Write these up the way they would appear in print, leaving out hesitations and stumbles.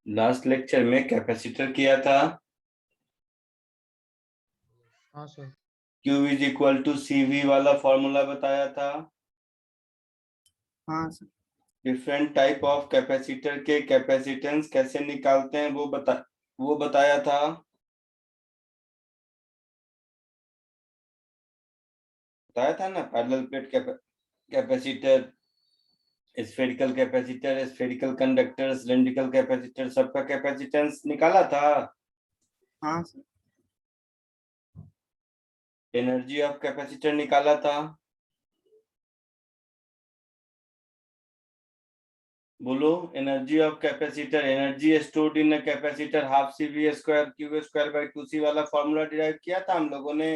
Last lecture में capacitor किया था। हाँ sir. Q is equal to CV वाला फॉर्मूला बताया था। हाँ sir. Different type of capacitor के कैपेसिटेंस कैसे निकालते हैं वो बताया था। बताया था ना, parallel plate capacitor, spherical capacitor, spherical conductor, cylindrical capacitor, सबका कैपेसिटेंस निकाला था। हाँ सर। एनर्जी ऑफ कैपेसिटर निकाला था। बोलो, energy of capacitor, energy stored in a capacitor half CV square Q square by 2C वाला फॉर्मूला डिराइव किया था हम लोगों ने।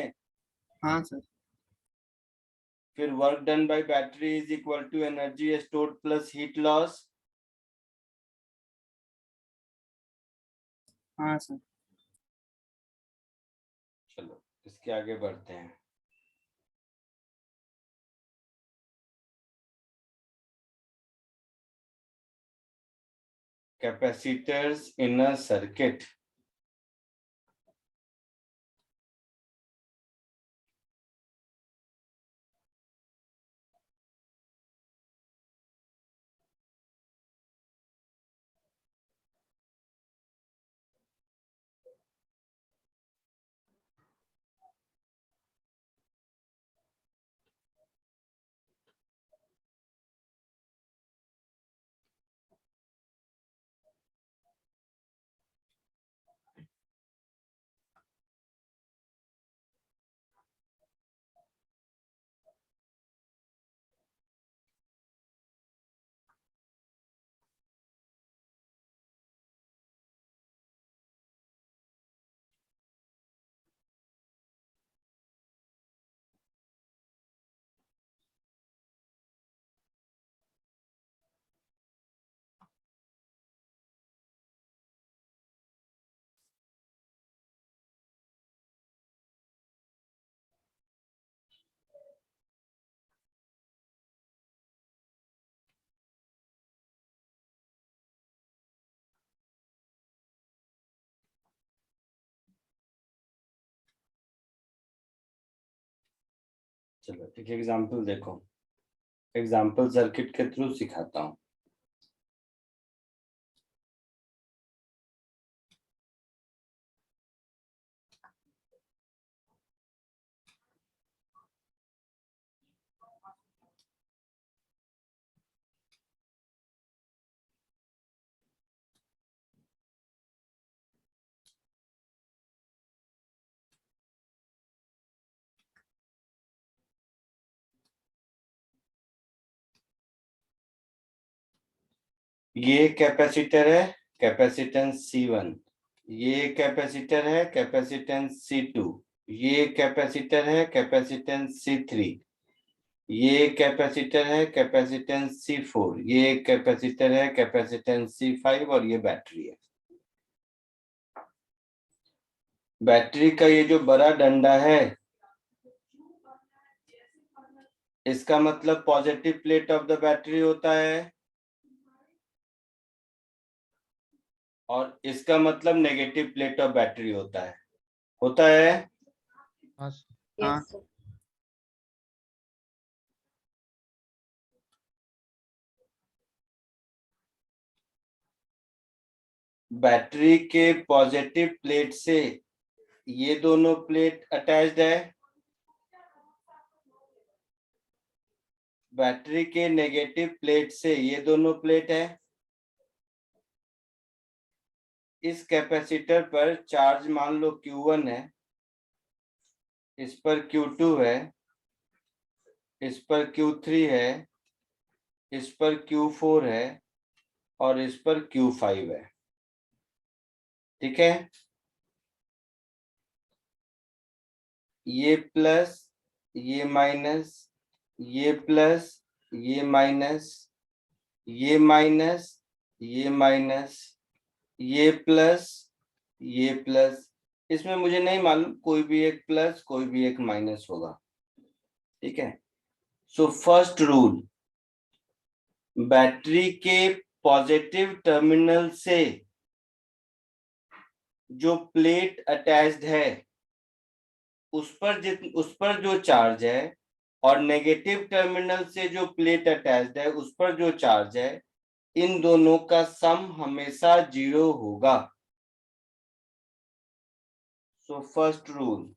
हाँ सर। फिर work done by battery is equal to energy stored plus heat loss. हाँ सर। चलो इसके आगे बढ़ते हैं। Capacitors in a circuit. चलो एक एग्जांपल देखो, एग्जांपल सर्किट के थ्रू सिखाता हूँ। ये कैपेसिटर है, कैपेसिटेंस C1। ये कैपेसिटर है, कैपेसिटेंस C2। ये कैपेसिटर है, कैपेसिटेंस C3। ये कैपेसिटर है, कैपेसिटेंस C4। ये कैपेसिटर है, कैपेसिटेंस C5। और ये बैटरी है। बैटरी का ये जो बड़ा डंडा है, इसका मतलब positive plate of the battery होता है, और इसका मतलब नेगेटिव प्लेट ऑफ बैटरी होता है। होता है। हाँ सर। हाँ। बैटरी के पॉजिटिव प्लेट से ये दोनों प्लेट अटैच्ड है। बैटरी के नेगेटिव प्लेट से ये दोनों प्लेट है। इस कैपेसिटर पर चार्ज मान लो Q1 है, इस पर Q2 है, इस पर Q3 है, इस पर Q4 है, और इस पर Q5 है। ठीक है। ये प्लस, ये माइनस, ये प्लस, ये माइनस, ये माइनस, ये माइनस, ये प्लस, ये प्लस। इसमें मुझे नहीं मालूम, कोई भी एक प्लस कोई भी एक माइनस होगा। ठीक है। सो फर्स्ट रूल, बैटरी के पॉजिटिव टर्मिनल से जो प्लेट अटैच्ड है उस पर जो चार्ज है और नेगेटिव टर्मिनल से जो प्लेट अटैच्ड है उस पर जो चार्ज है, इन दोनों का सम हमेशा 0 होगा। So first rule,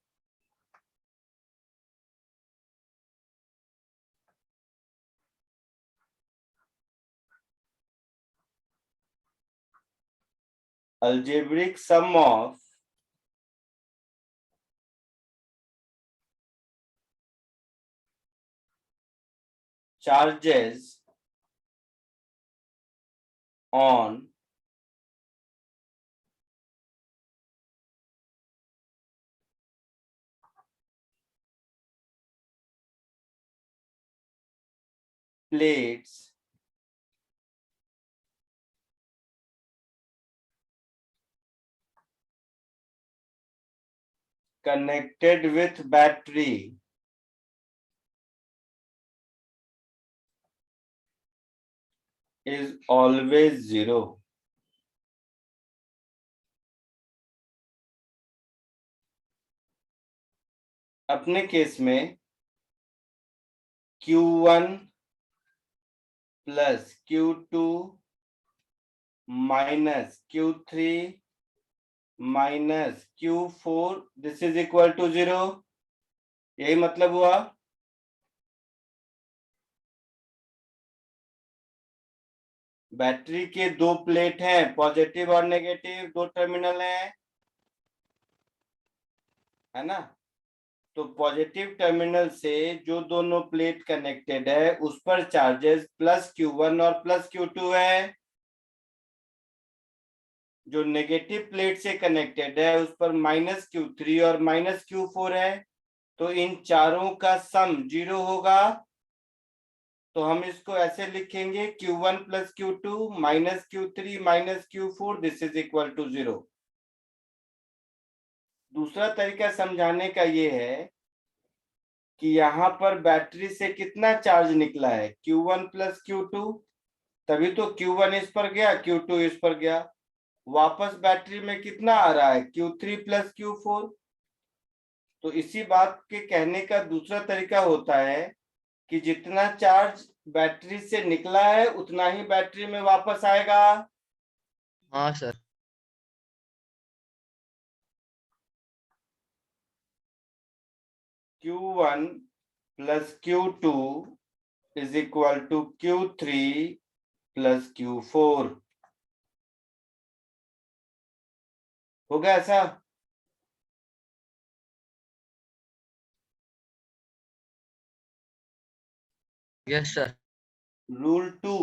algebraic sum of charges on plates connected with battery is always 0। अपने केस में Q1 plus Q2 minus Q3 minus Q4 this is equal to 0। यही मतलब हुआ। बैटरी के दो प्लेट हैं, पॉजिटिव और नेगेटिव, दो टर्मिनल हैं, है ना। तो पॉजिटिव टर्मिनल से जो दोनों प्लेट कनेक्टेड है उस पर चार्जेस प्लस Q1 और प्लस Q2 है। जो नेगेटिव प्लेट से कनेक्टेड है उस पर माइनस Q3 और माइनस Q4 है। तो इन चारों का सम 0 होगा। तो हम इसको ऐसे लिखेंगे Q1 plus Q2 minus Q3 minus Q4 this is equal to 0। दूसरा तरीका समझाने का ये है कि यहाँ पर बैटरी से कितना चार्ज निकला है, Q1 प्लस Q2, तभी तो Q1 इस पर गया, Q2 इस पर गया। वापस बैटरी में कितना आ रहा है, Q3 प्लस Q4। तो इसी बात के कहने का दूसरा तरीका होता है कि जितना चार्ज बैटरी से निकला है उतना ही बैटरी में वापस आएगा। हाँ sir. Q1 plus Q2 is equal to Q3 plus Q4। हो गया ऐसा। Yes sir. रूल 2,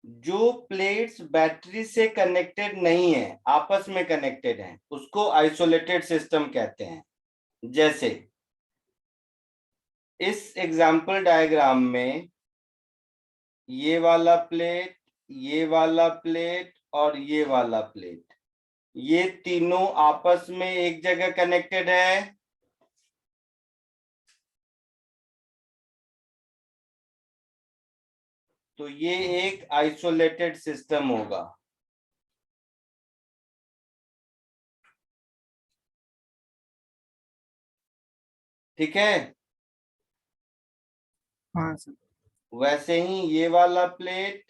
जो प्लेट्स बैटरी से कनेक्टेड नहीं है, आपस में कनेक्टेड हैं, उसको आइसोलेटेड सिस्टम कहते हैं। जैसे इस एग्जाम्पल डायग्राम में ये वाला प्लेट, ये वाला प्लेट और ये वाला प्लेट, ये तीनों आपस में एक जगह कनेक्टेड है। तो ये एक आइसोलेटेड सिस्टम होगा। ठीक है। हाँ सर। वैसे ही ये वाला प्लेट,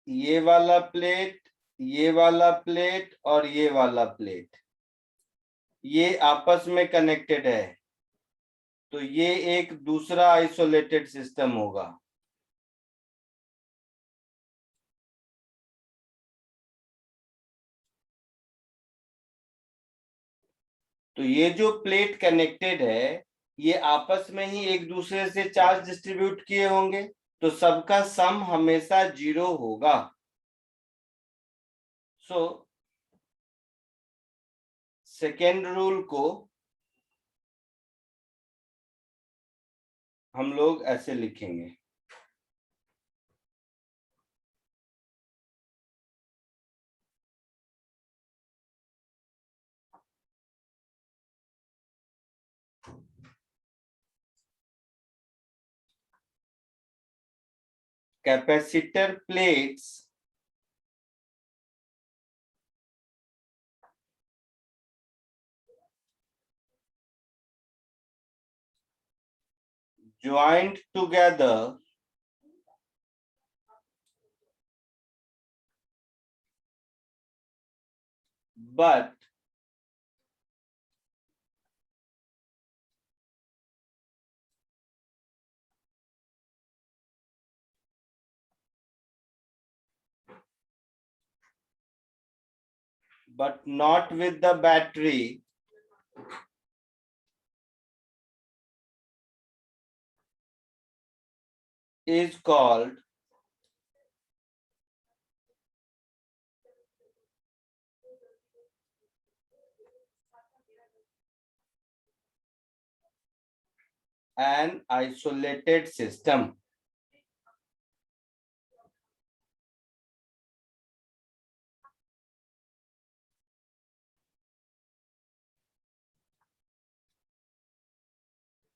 ये वाला प्लेट, ये वाला प्लेट और ये वाला प्लेट, ये आपस में कनेक्टेड है। तो ये एक दूसरा आइसोलेटेड सिस्टम होगा। तो ये जो प्लेट कनेक्टेड है ये आपस में ही एक दूसरे से चार्ज डिस्ट्रीब्यूट किए होंगे, तो सबका सम हमेशा 0 होगा। सो सेकेंड रूल को हम लोग ऐसे लिखेंगे, capacitor plates joined together but not with the battery is called an isolated system.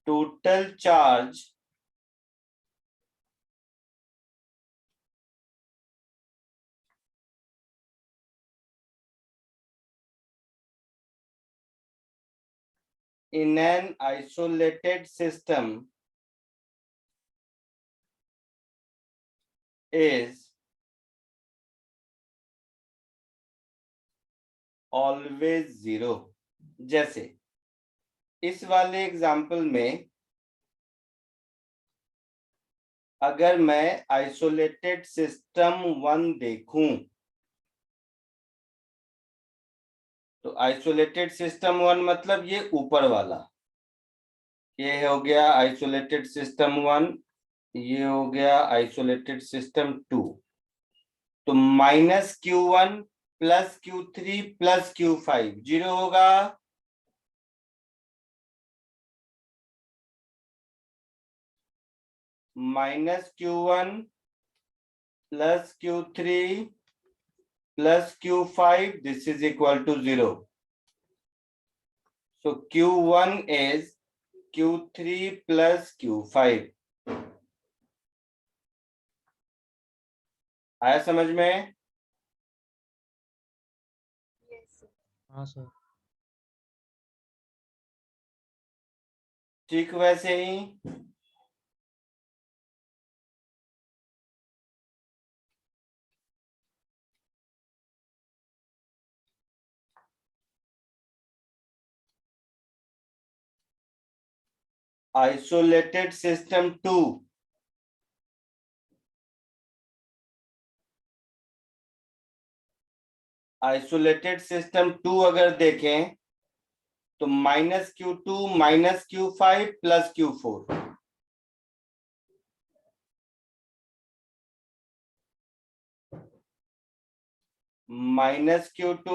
Total charge in an isolated system is always zero. जैसे इस वाले एग्जाम्पल में अगर मैं आइसोलेटेड सिस्टम 1 देखूं तो आइसोलेटेड सिस्टम 1 मतलब ये ऊपर वाला, ये हो गया आइसोलेटेड सिस्टम 1, ये हो गया आइसोलेटेड सिस्टम 2। तो -Q1 + Q3 + Q5 जीरो होगा। -Q1 + Q3 + Q5, this is equal to 0. So Q1 is Q3 + Q5। आया समझ में? हाँ सर। ठीक वैसे ही आइसोलेटेड सिस्टम 2 आइसोलेटेड सिस्टम 2 अगर देखें तो -Q2 - Q5 + Q4। -Q2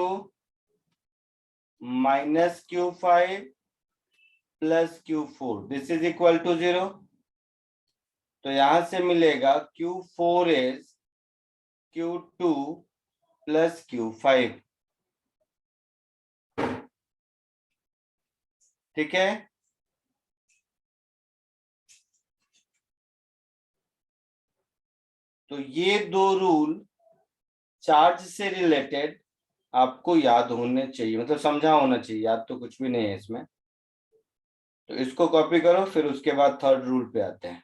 - Q5 + Q4, this is equal to 0। तो यहां से मिलेगा Q4 इज Q2 + Q5। ठीक है, तो ये दो रूल चार्ज से रिलेटेड आपको याद होने चाहिए, मतलब समझा होना चाहिए, याद तो कुछ भी नहीं है इसमें। तो इसको कॉपी करो, फिर उसके बाद थर्ड रूल पे आते हैं।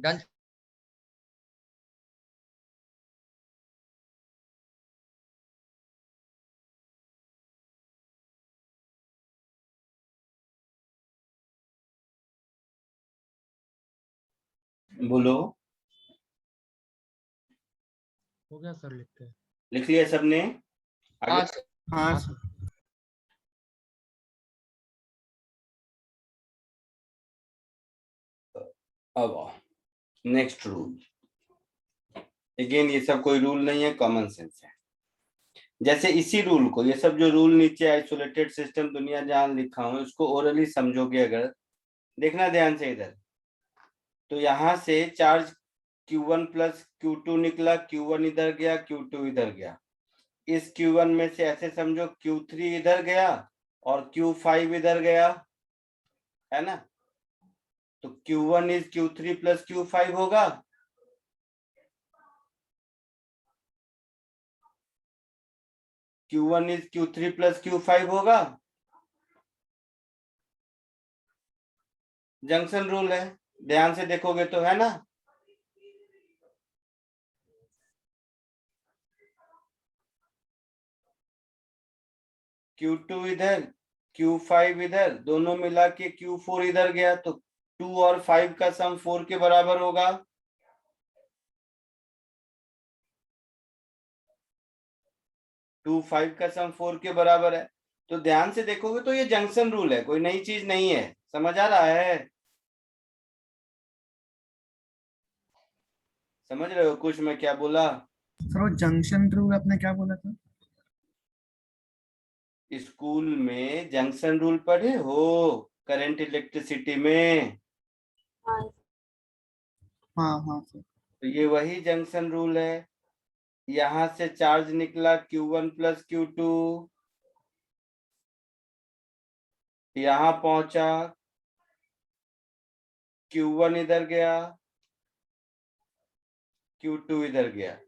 डन। बोलो। हो गया सर, लिखते हैं। लिख लिया सबने? आगे हाँ सर। हाँ हाँ सर। सर। अब नेक्स्ट रूल। अगेन ये सब कोई रूल नहीं है, कॉमन सेंस है। जैसे इसी रूल को, ये सब जो रूल नीचे आइसोलेटेड सिस्टम दुनिया जहां लिखा हूं, इसको ओरली समझोगे अगर, देखना ध्यान से इधर। तो यहां से चार्ज Q1 प्लस Q2 निकला, Q1 इधर गया, Q2 इधर गया। इस Q1 में से ऐसे समझो Q3 इधर गया और Q5 इधर गया, है ना? तो Q1 is Q3 plus Q5 होगा। Q1 is Q3 plus Q5 होगा। जंक्शन रूल है, ध्यान से देखोगे तो, है ना? Q2 इधर, Q5 इधर, दोनों मिला के Q4 इधर गया, तो 2 और 5 का सम 4 के बराबर होगा। 2 5 का सम 4 के बराबर है। तो ध्यान से देखोगे तो ये जंक्शन रूल है, कोई नई चीज नहीं है। समझ आ रहा है? समझ रहे हो कुछ मैं क्या बोला? सर वो जंक्शन रूल आपने क्या बोला था? स्कूल में जंक्शन रूल पढ़े हो, करंट इलेक्ट्रिसिटी में? हाँ हाँ सर। तो ये वही जंक्शन रूल है। यहां से चार्ज निकला Q1 प्लस Q2, यहां पहुंचा, Q1 इधर गया, Q2 इधर गया।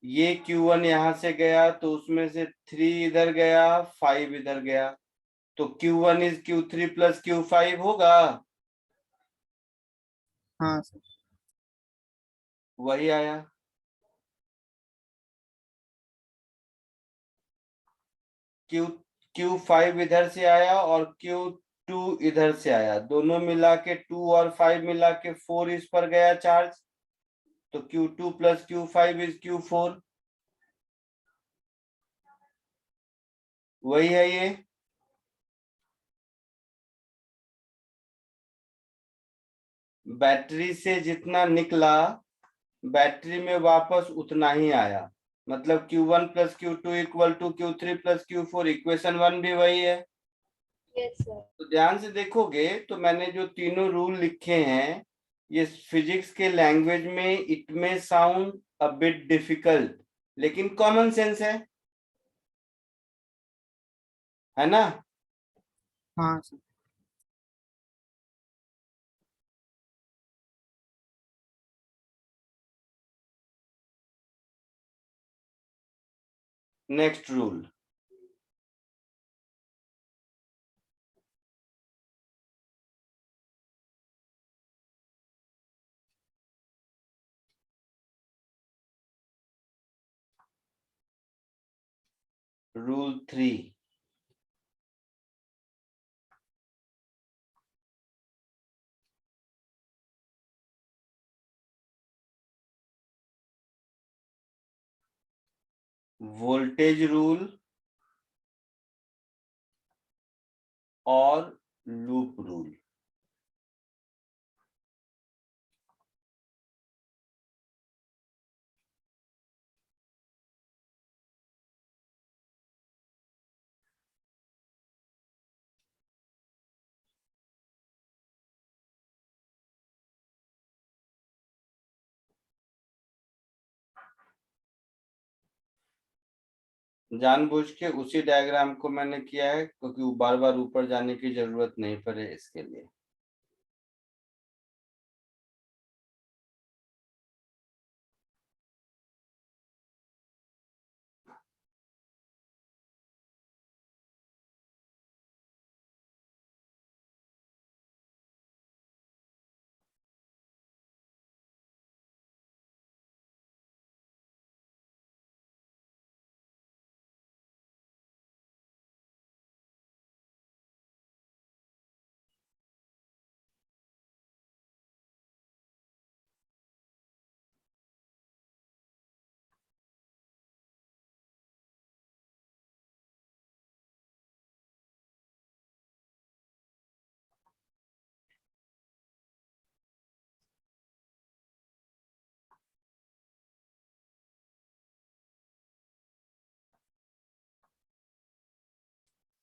ये Q1 यहां से गया तो उसमें से 3 इधर गया, 5 इधर गया, तो Q1 is Q3 plus Q5 होगा। हाँ सर। वही आया। Q Q5 इधर से आया और Q2 इधर से आया, दोनों मिला के 2 और 5 मिला के 4 इस पर गया चार्ज, तो Q2 plus Q5 is Q4। वही है ये। बैटरी से जितना निकला, बैटरी में वापस उतना ही आया। मतलब Q1 plus Q2 equal to Q3 plus Q4, equation 1 भी वही है। Yes sir. तो ध्यान से देखोगे तो मैंने जो तीनों रूल लिखे हैं, ये फिजिक्स के लैंग्वेज में इट में साउंड अ बिट डिफिकल्ट, लेकिन कॉमन सेंस है ना? हाँ sir. Next rule. Rule 3। Voltage rule और लूप रूल। जानबूझ के उसी डायग्राम को मैंने किया है क्योंकि बार बार ऊपर जाने की जरूरत नहीं पड़े इसके लिए।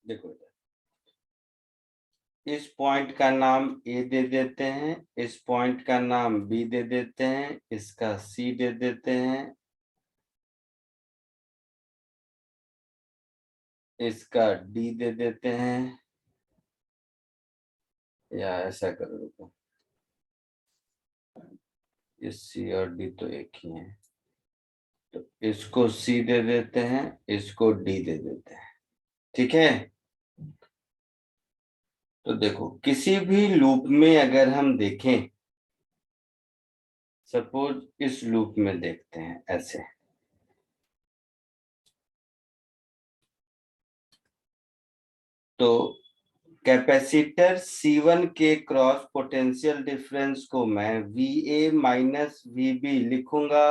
देखो इस पॉइंट का नाम ए दे देते हैं, इस पॉइंट का नाम बी दे देते हैं, इसका सी दे देते हैं, इसका डी दे देते हैं, या ऐसा करो देखो, इस सी और डी तो एक ही है, तो इसको सी दे देते हैं, इसको डी दे देते हैं। ठीक है, तो देखो किसी भी लूप में अगर हम देखें, सपोज इस लूप में देखते हैं ऐसे, तो कैपेसिटर C1 के क्रॉस पोटेंशियल डिफरेंस को मैं VA माइनस VB लिखूंगा,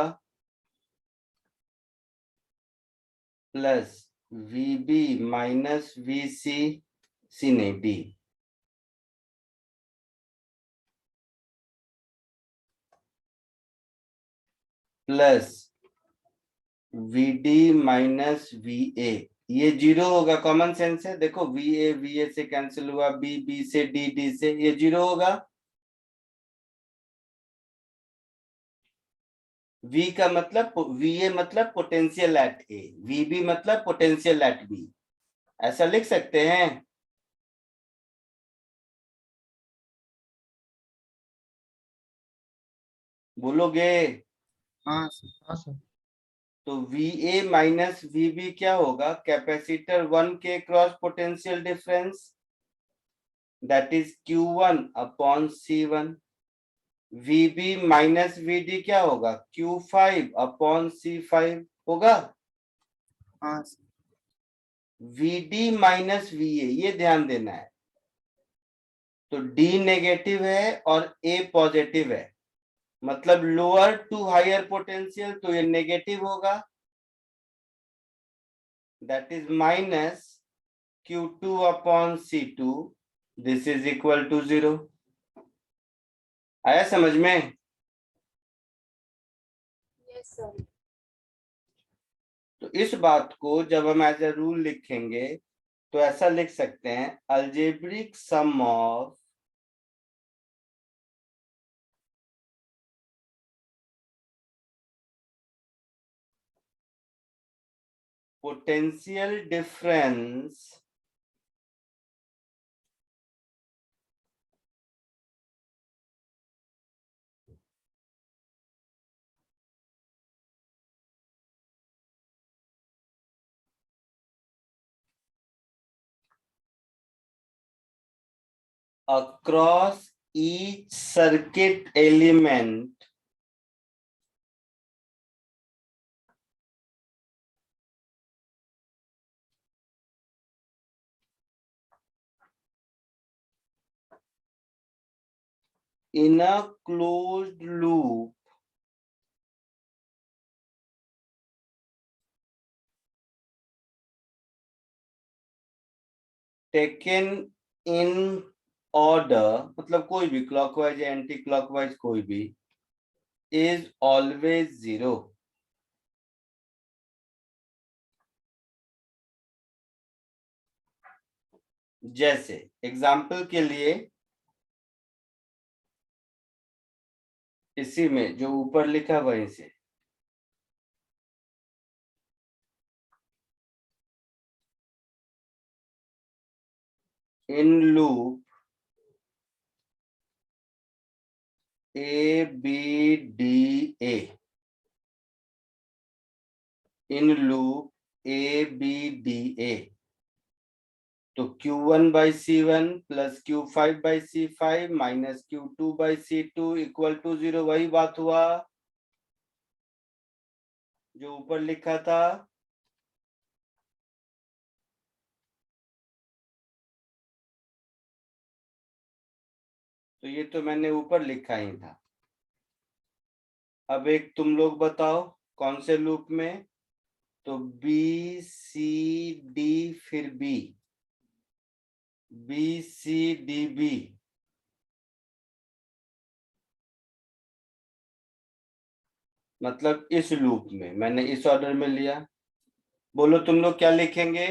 प्लस VB माइनस VC, सी नहीं D, plus VD minus VA। ये जीरो होगा, कॉमन सेंस है, देखो VA VA से कैंसिल हुआ, B B से D D से, ये जीरो होगा। V का मतलब VA मतलब पोटेंशियल एट A, VB मतलब पोटेंशियल एट B, ऐसा लिख सकते हैं। बोलोगे? हाँ सर। हाँ सर। तो VA माइनस VB क्या होगा, कैपेसिटर 1 के cross potential difference, that is Q1 upon C1। VB minus VD क्या होगा, Q5 अपॉन C5 होगा। हाँ सर। VD माइनस VA, ये ध्यान देना है। तो D नेगेटिव है और A पॉजिटिव है, मतलब लोअर टू हायर पोटेंशियल, तो ये नेगेटिव होगा, that is minus Q2 upon C2, this is equal to 0। आया समझ में? Yes sir. तो इस बात को जब हम एज ए रूल लिखेंगे तो ऐसा लिख सकते हैं, algebraic sum of potential difference across each circuit element in a closed loop taken in order, मतलब कोई भी क्लॉकवाइज या एंटी क्लॉकवाइज कोई भी, is always 0। जैसे एग्जाम्पल के लिए इसी में जो ऊपर लिखा वहीं से, in loop ABDA, in loop ABDA, तो Q1 by C1 plus Q5 by C5 minus Q2 by C2 equal to 0। वही बात हुआ जो ऊपर लिखा था। तो ये तो मैंने ऊपर लिखा ही था। अब एक तुम लोग बताओ कौन से लूप में, तो BCD फिर BCDB, मतलब इस लूप में मैंने इस ऑर्डर में लिया। बोलो तुम लोग क्या लिखेंगे?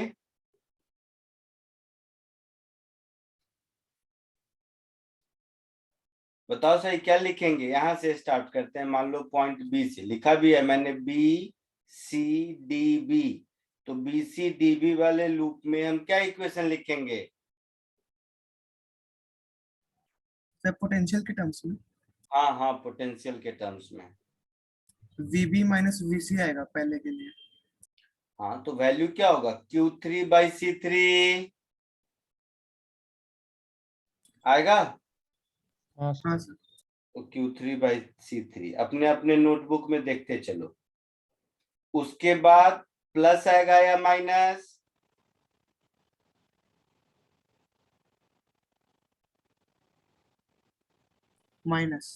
बताओ सही क्या लिखेंगे। यहां से स्टार्ट करते हैं। मान लो पॉइंट बी से लिखा भी है मैंने, बी सी डी बी। तो बी सी डी बी वाले लूप में हम क्या इक्वेशन लिखेंगे? सर पोटेंशियल के टर्म्स में हाँ हाँ, पोटेंशियल के टर्म्स में। VB माइनस VC आएगा पहले के लिए। हाँ, तो वैल्यू क्या होगा? Q3/C3 आएगा। हाँ हाँ सर। सर। तो Q3/C3 अपने अपने नोटबुक में देखते चलो। उसके बाद प्लस आएगा या माइनस? माइनस।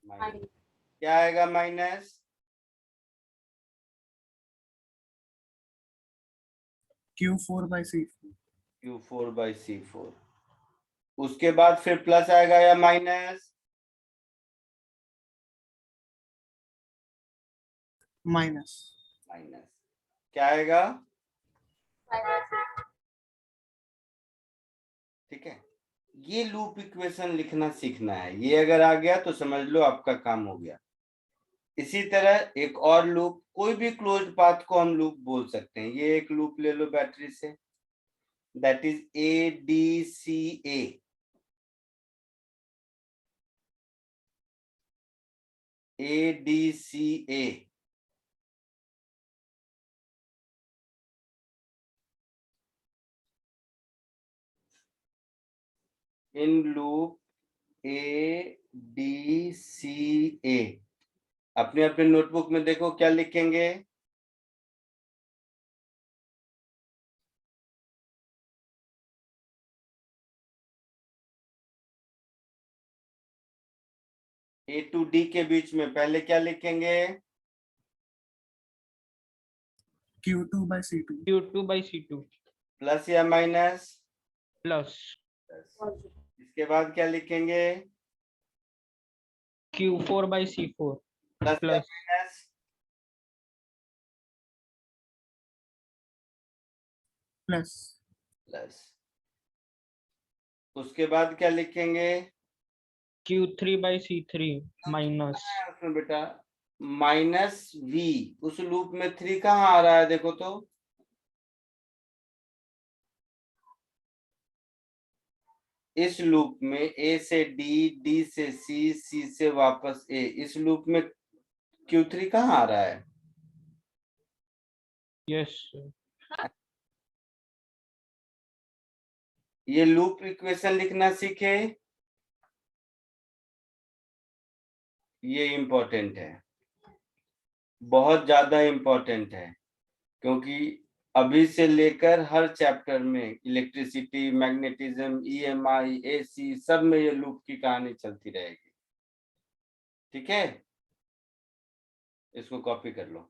माइनस। क्या आएगा माइनस? Q4/C4। Q4/C4। उसके बाद फिर प्लस आएगा या माइनस? माइनस। माइनस। क्या आएगा? ठीक है। ये लूप इक्वेशन लिखना सीखना है। ये अगर आ गया तो समझ लो आपका काम हो गया। इसी तरह एक और लूप, कोई भी क्लोज्ड पाथ को हम लूप बोल सकते हैं। ये एक लूप ले लो बैटरी से, that is ADCA। ADCA। In loop ADCA अपने अपने नोटबुक में देखो क्या लिखेंगे। A to D के बीच में पहले क्या लिखेंगे? Q2/C2। Q2/C2 प्लस या माइनस? प्लस इसके बाद क्या लिखेंगे? Q4/C4 प्लस या प्लस माइनस? प्लस। प्लस। उसके बाद क्या लिखेंगे? Q3/C3 माइनस उसमें बेटा -V। उस लूप में 3 कहाँ आ रहा है देखो तो। इस लूप में A से D, D से C, C से वापस A, इस लूप में Q3 कहाँ आ रहा है? यस। ये लूप इक्वेशन लिखना सीखे। ये इंपॉर्टेंट है, बहुत ज्यादा इंपॉर्टेंट है। क्योंकि अभी से लेकर हर चैप्टर में इलेक्ट्रिसिटी, मैग्नेटिज्म, EMI, AC सब में ये लूप की कहानी चलती रहेगी। ठीक है, इसको कॉपी कर लो।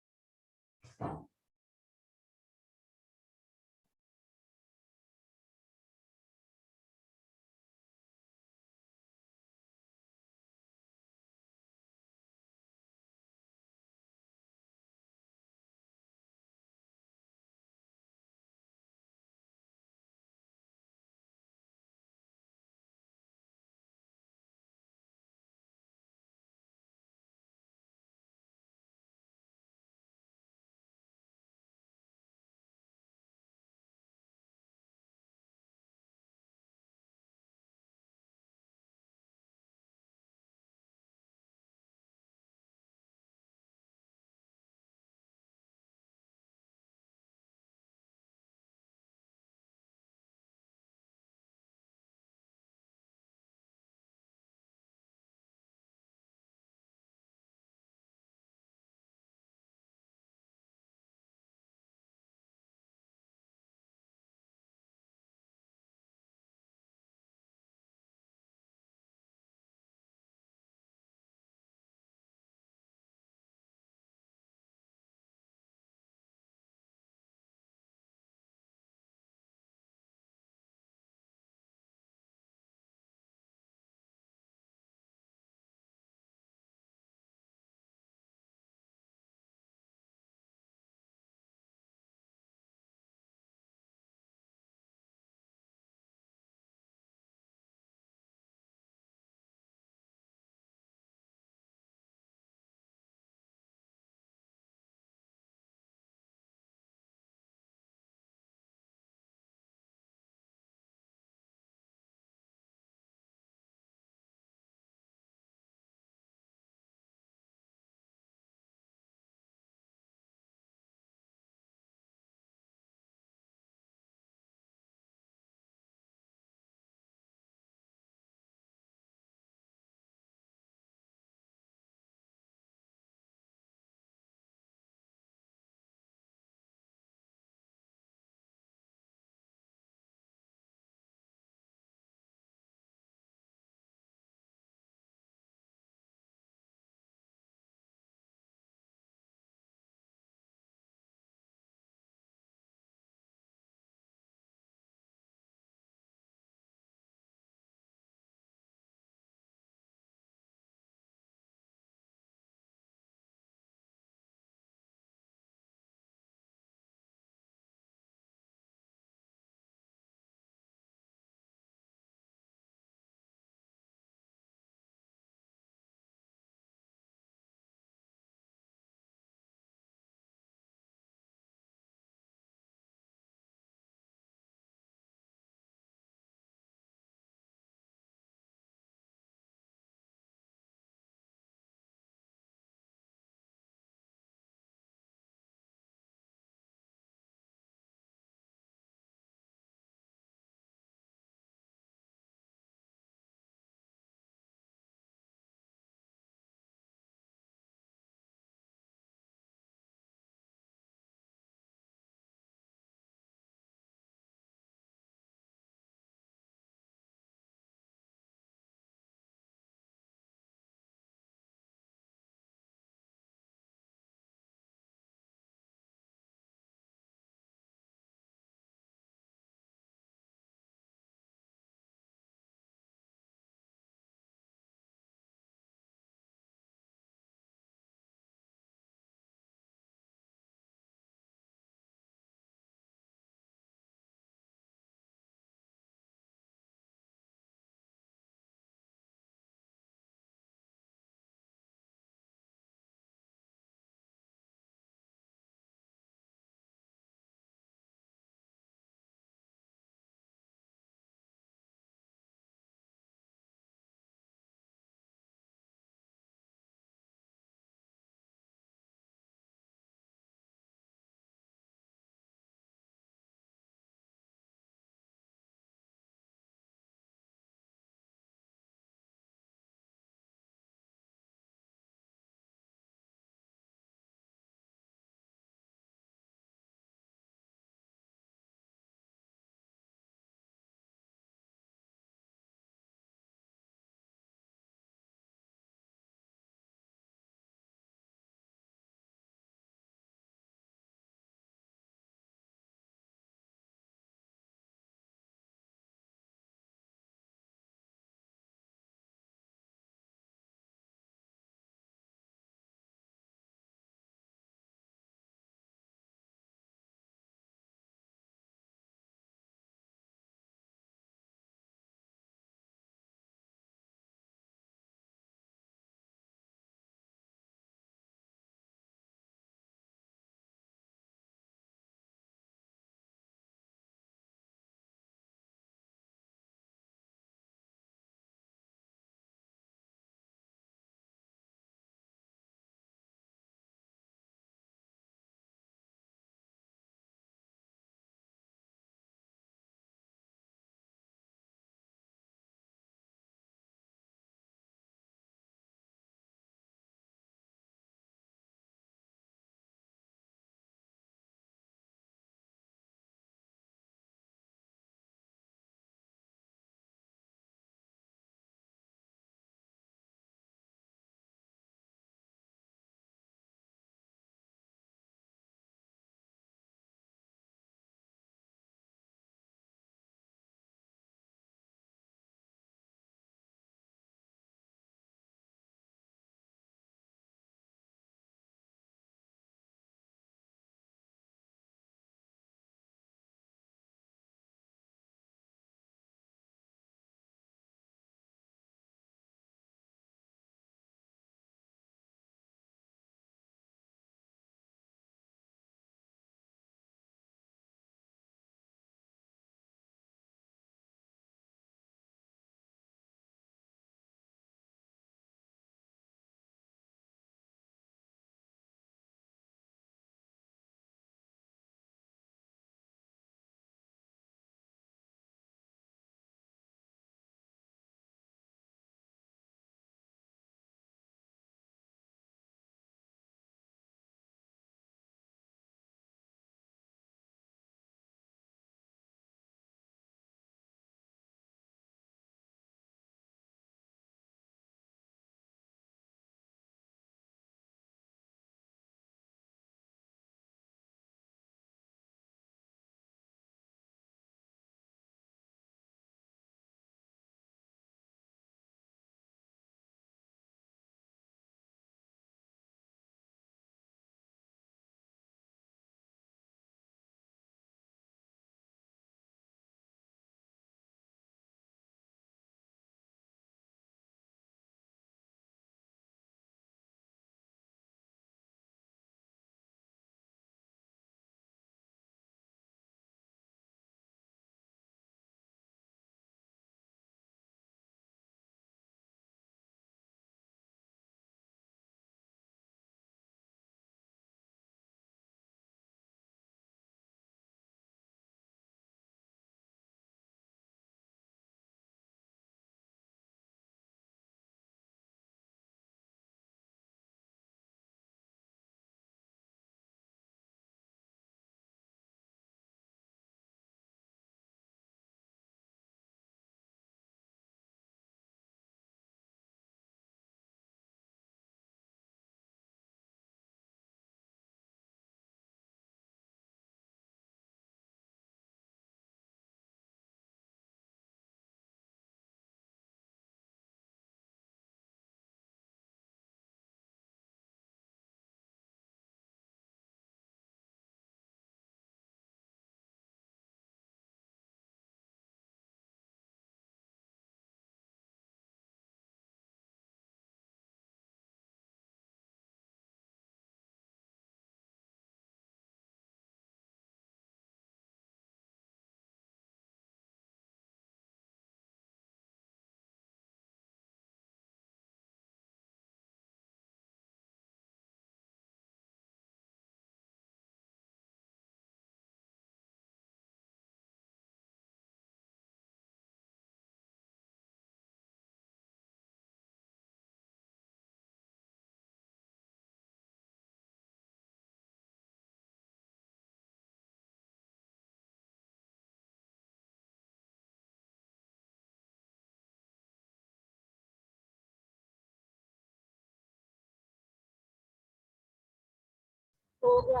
हो गया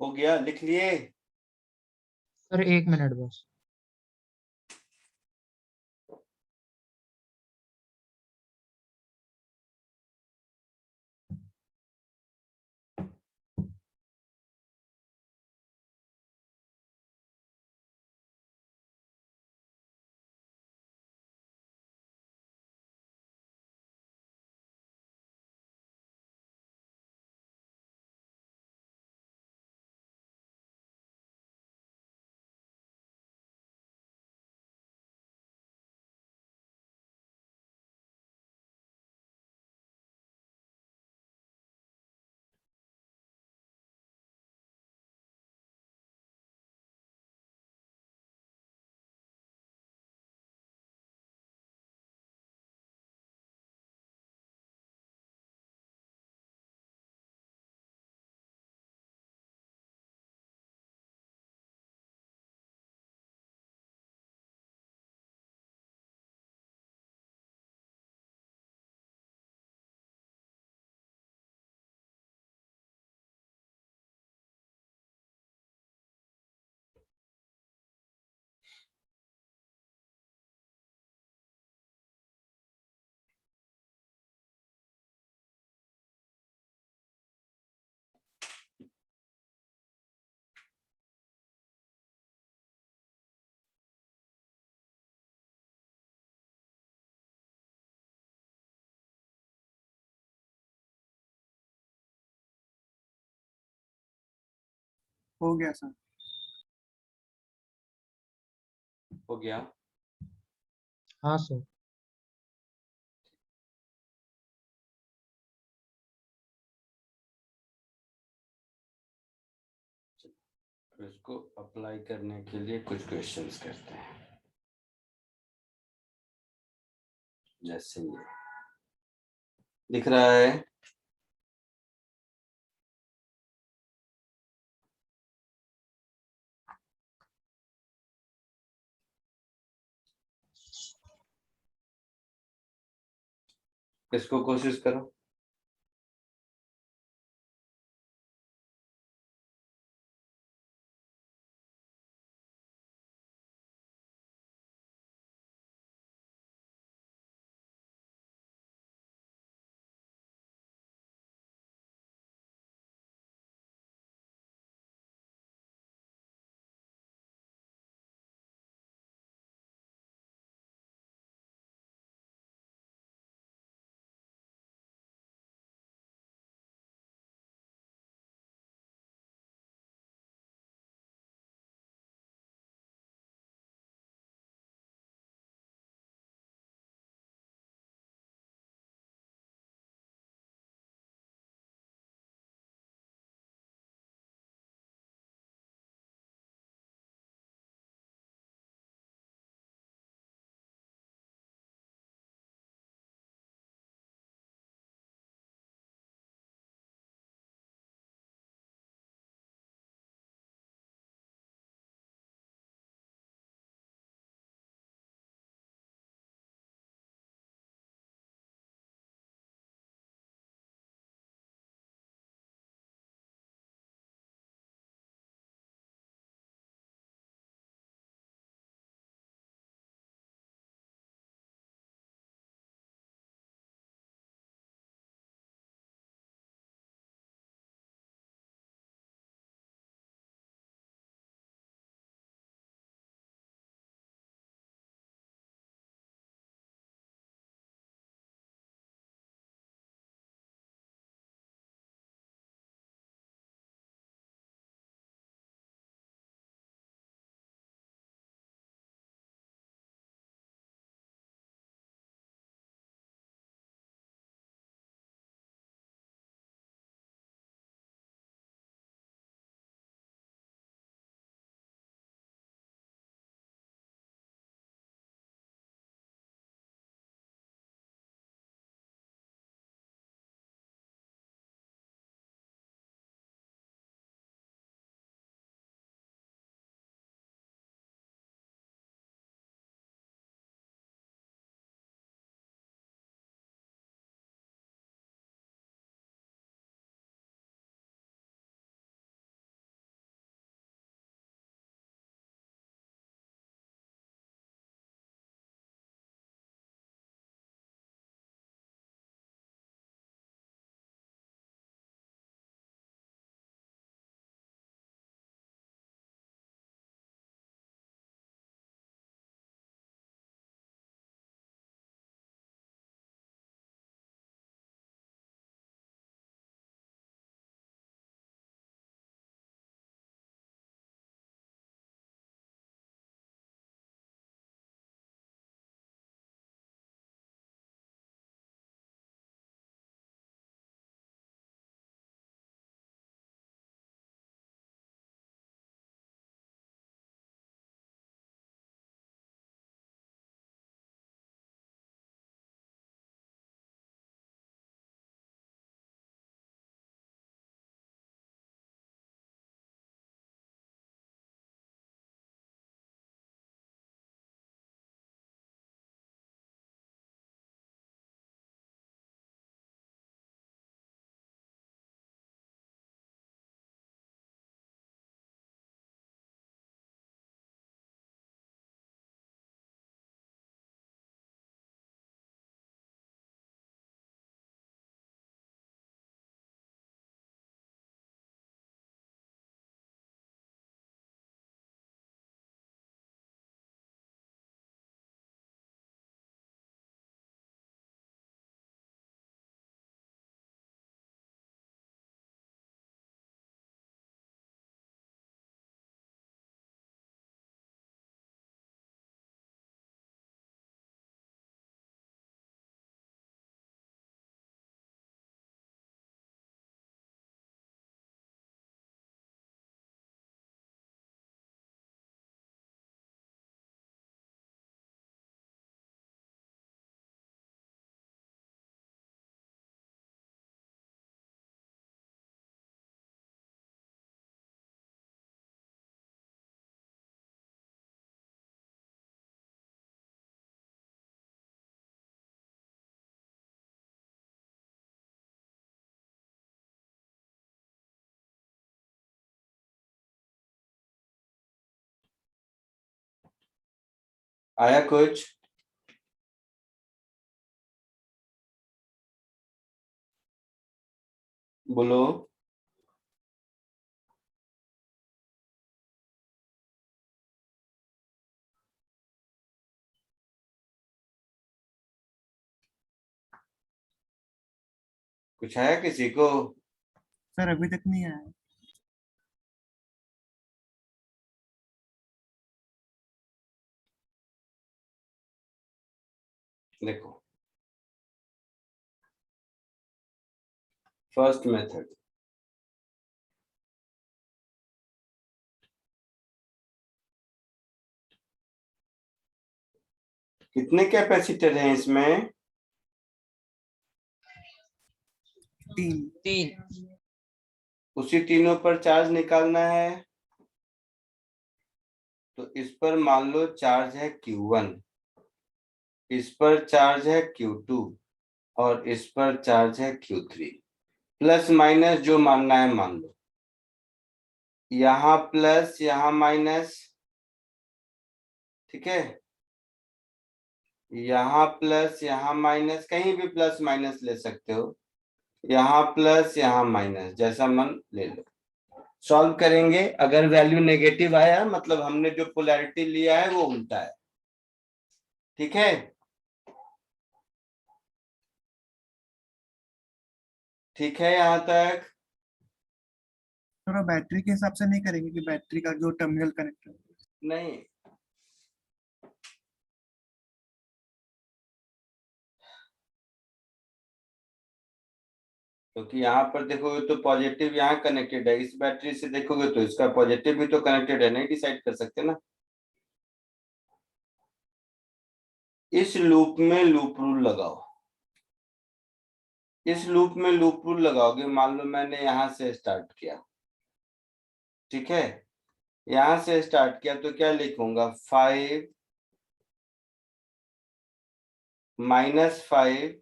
हो गया, लिख लिए? सर 1 मिनट बस। हो गया सर। हो गया। हाँ सर। तो इसको अप्लाई करने के लिए कुछ क्वेश्चंस करते हैं। जैसे ये दिख रहा है, इसको कोशिश करो। आया कुछ? बोलो। कुछ आया किसी को? सर अभी तक नहीं आया। देखो, फर्स्ट मेथड, कितने कैपेसिटर हैं इसमें? 3। उसी तीनों पर चार्ज निकालना है। तो इस पर मान लो चार्ज है Q1, इस पर चार्ज है Q2 और इस पर चार्ज है Q3। प्लस माइनस जो मानना है मान लो, यहाँ प्लस यहाँ माइनस, ठीक है, यहाँ प्लस यहाँ माइनस, कहीं भी प्लस माइनस ले सकते हो, यहाँ प्लस यहाँ माइनस, जैसा मन ले लो। सॉल्व करेंगे, अगर वैल्यू नेगेटिव आया मतलब हमने जो पोलैरिटी लिया है वो उल्टा है, ठीक है। ठीक है यहाँ तक? सर बैटरी के हिसाब से नहीं करेंगे कि बैटरी का जो टर्मिनल कनेक्टर। नहीं, क्योंकि यहाँ पर देखोगे तो पॉजिटिव यहाँ कनेक्टेड है, इस बैटरी से देखोगे तो इसका पॉजिटिव भी तो कनेक्टेड है, नहीं डिसाइड कर सकते ना। इस लूप में लूप रूल लगाओ, इस लूप में लूप रूल लगाओगे। मान लो मैंने यहां से स्टार्ट किया, ठीक है, यहां से स्टार्ट किया तो क्या लिखूंगा, 5 -5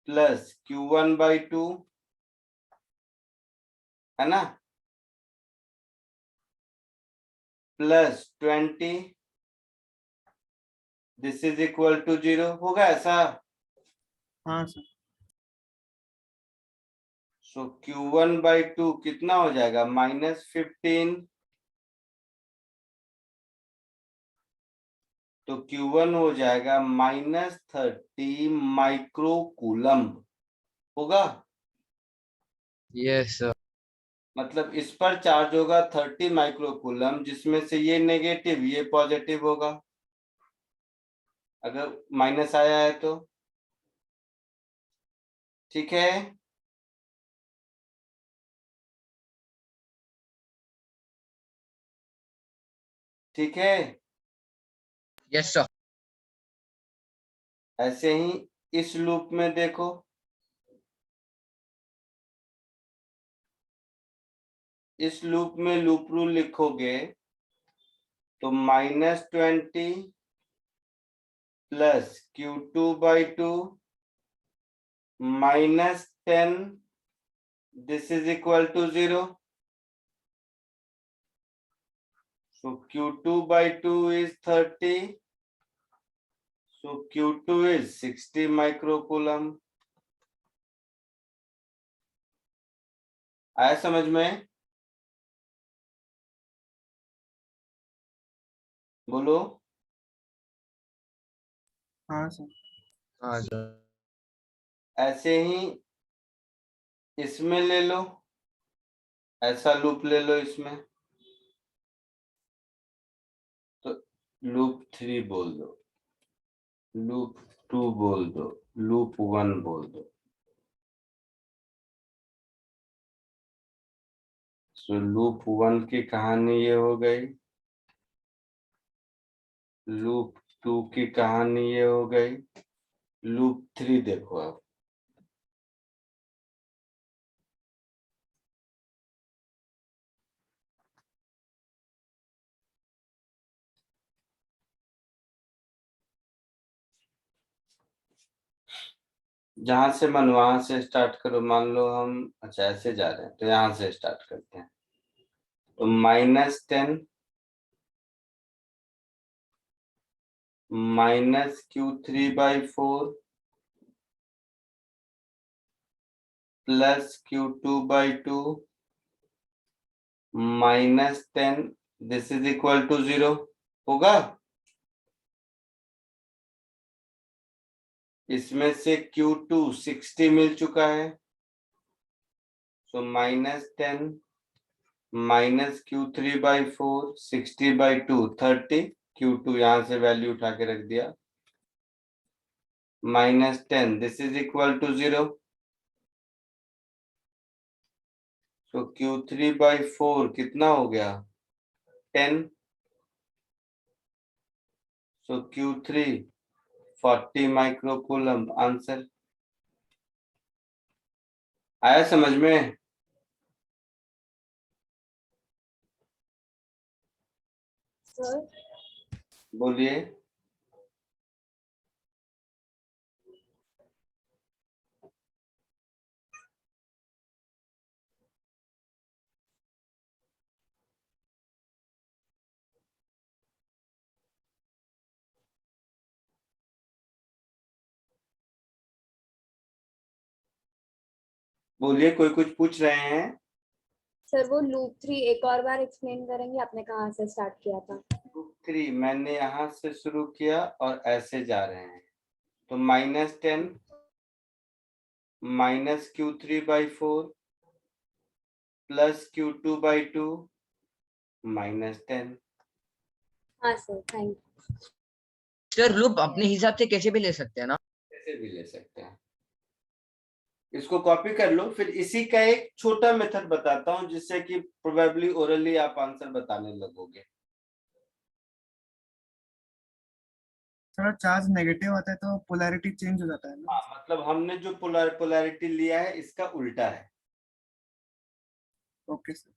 प्लस Q1/2, है ना, plus 20, this is equal to 0। होगा ऐसा? हाँ सर। सो Q1/2 कितना हो जाएगा, -15। तो Q1 हो जाएगा -30 माइक्रोकूलम, होगा? Yes sir. मतलब इस पर चार्ज होगा 30 माइक्रोकूलम, जिसमें से ये नेगेटिव ये पॉजिटिव होगा, अगर माइनस आया है तो, ठीक है। ठीक है, यस सर। ऐसे ही इस लूप में देखो, इस लूप में लूप रूल लिखोगे तो -20 plus Q2/2 -10, this is equal to 0। So Q2/2 is 30, so Q2 is 60 microcoulomb. आया समझ में? बोलो। हाँ सर। हाँ सर। ऐसे ही इसमें ले लो, ऐसा लूप ले लो इसमें, तो लूप 3 बोल दो, लूप 2 बोल दो, लूप 1 बोल दो। सो लूप 1 की कहानी ये हो गई, लूप 2 की कहानी ये हो गई, लूप 3 देखो अब। जहां से मन वहां से स्टार्ट करो। मान लो हम अच्छा ऐसे जा रहे हैं तो यहाँ से स्टार्ट करते हैं। तो -10 minus Q3/4 plus Q2/2 minus 10 this is equal to 0 होगा। इसमें से Q2 60 मिल चुका है, so minus 10 minus Q3/4 60/2 30, Q2 यहां से वैल्यू उठा के रख दिया, minus 10 this is equal to 0। तो Q3/4 कितना हो गया 10, सो Q3 40 माइक्रोकूलम आंसर। आया समझ में? सर बोलिए। बोलिए, कोई कुछ पूछ रहे हैं? सर वो लूप 3 एक और बार एक्सप्लेन करेंगे, आपने कहाँ से स्टार्ट किया था? 3 मैंने यहां से शुरू किया और ऐसे जा रहे हैं, तो minus 10 minus Q3/4 plus Q2/2 minus 10। हाँ sir, thank you. Sir loop अपने हिसाब से कैसे भी ले सकते हैं ना? ऐसे भी ले सकते हैं। इसको कॉपी कर लो, फिर इसी का एक छोटा मेथड बताता हूं जिससे कि प्रोबेबली ओरली आप आंसर बताने लगोगे। थोड़ा चार्ज नेगेटिव आता है तो पोलैरिटी चेंज हो जाता है ना। हाँ, मतलब हमने जो पोलैरिटी लिया है इसका उल्टा है। Okay sir.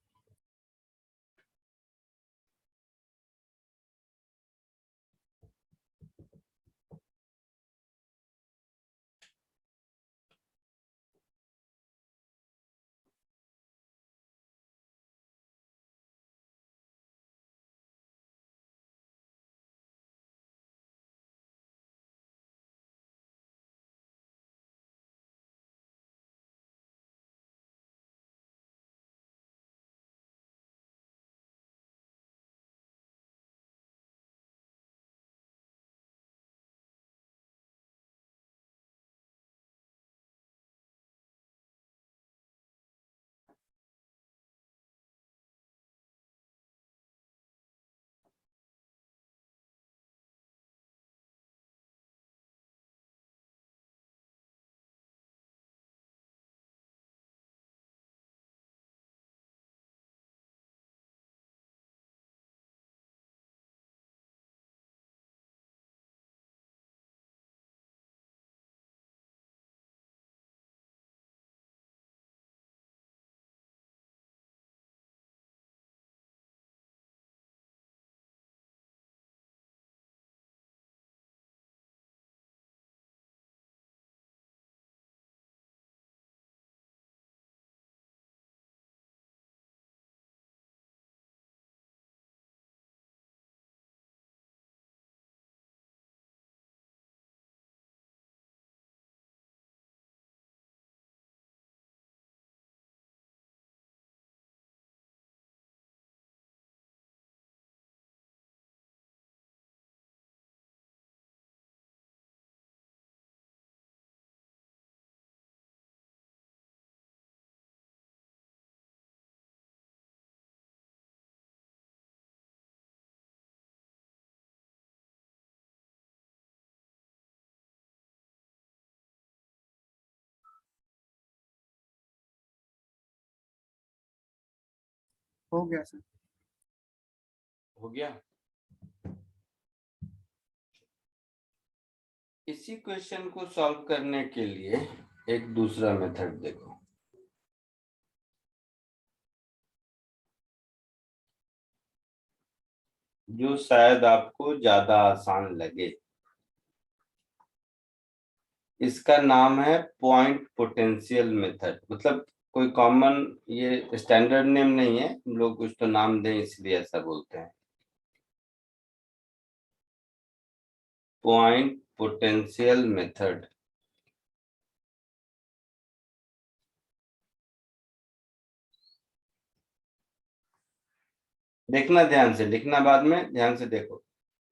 हो गया सर। हो गया। इसी क्वेश्चन को सॉल्व करने के लिए एक दूसरा मेथड देखो, जो शायद आपको ज्यादा आसान लगे। इसका नाम है पॉइंट पोटेंशियल मेथड। मतलब कोई कॉमन ये स्टैंडर्ड नेम नहीं है, हम लोग कुछ तो नाम दें इसलिए ऐसा बोलते हैं। Point potential method. देखना ध्यान से, लिखना बाद में, ध्यान से देखो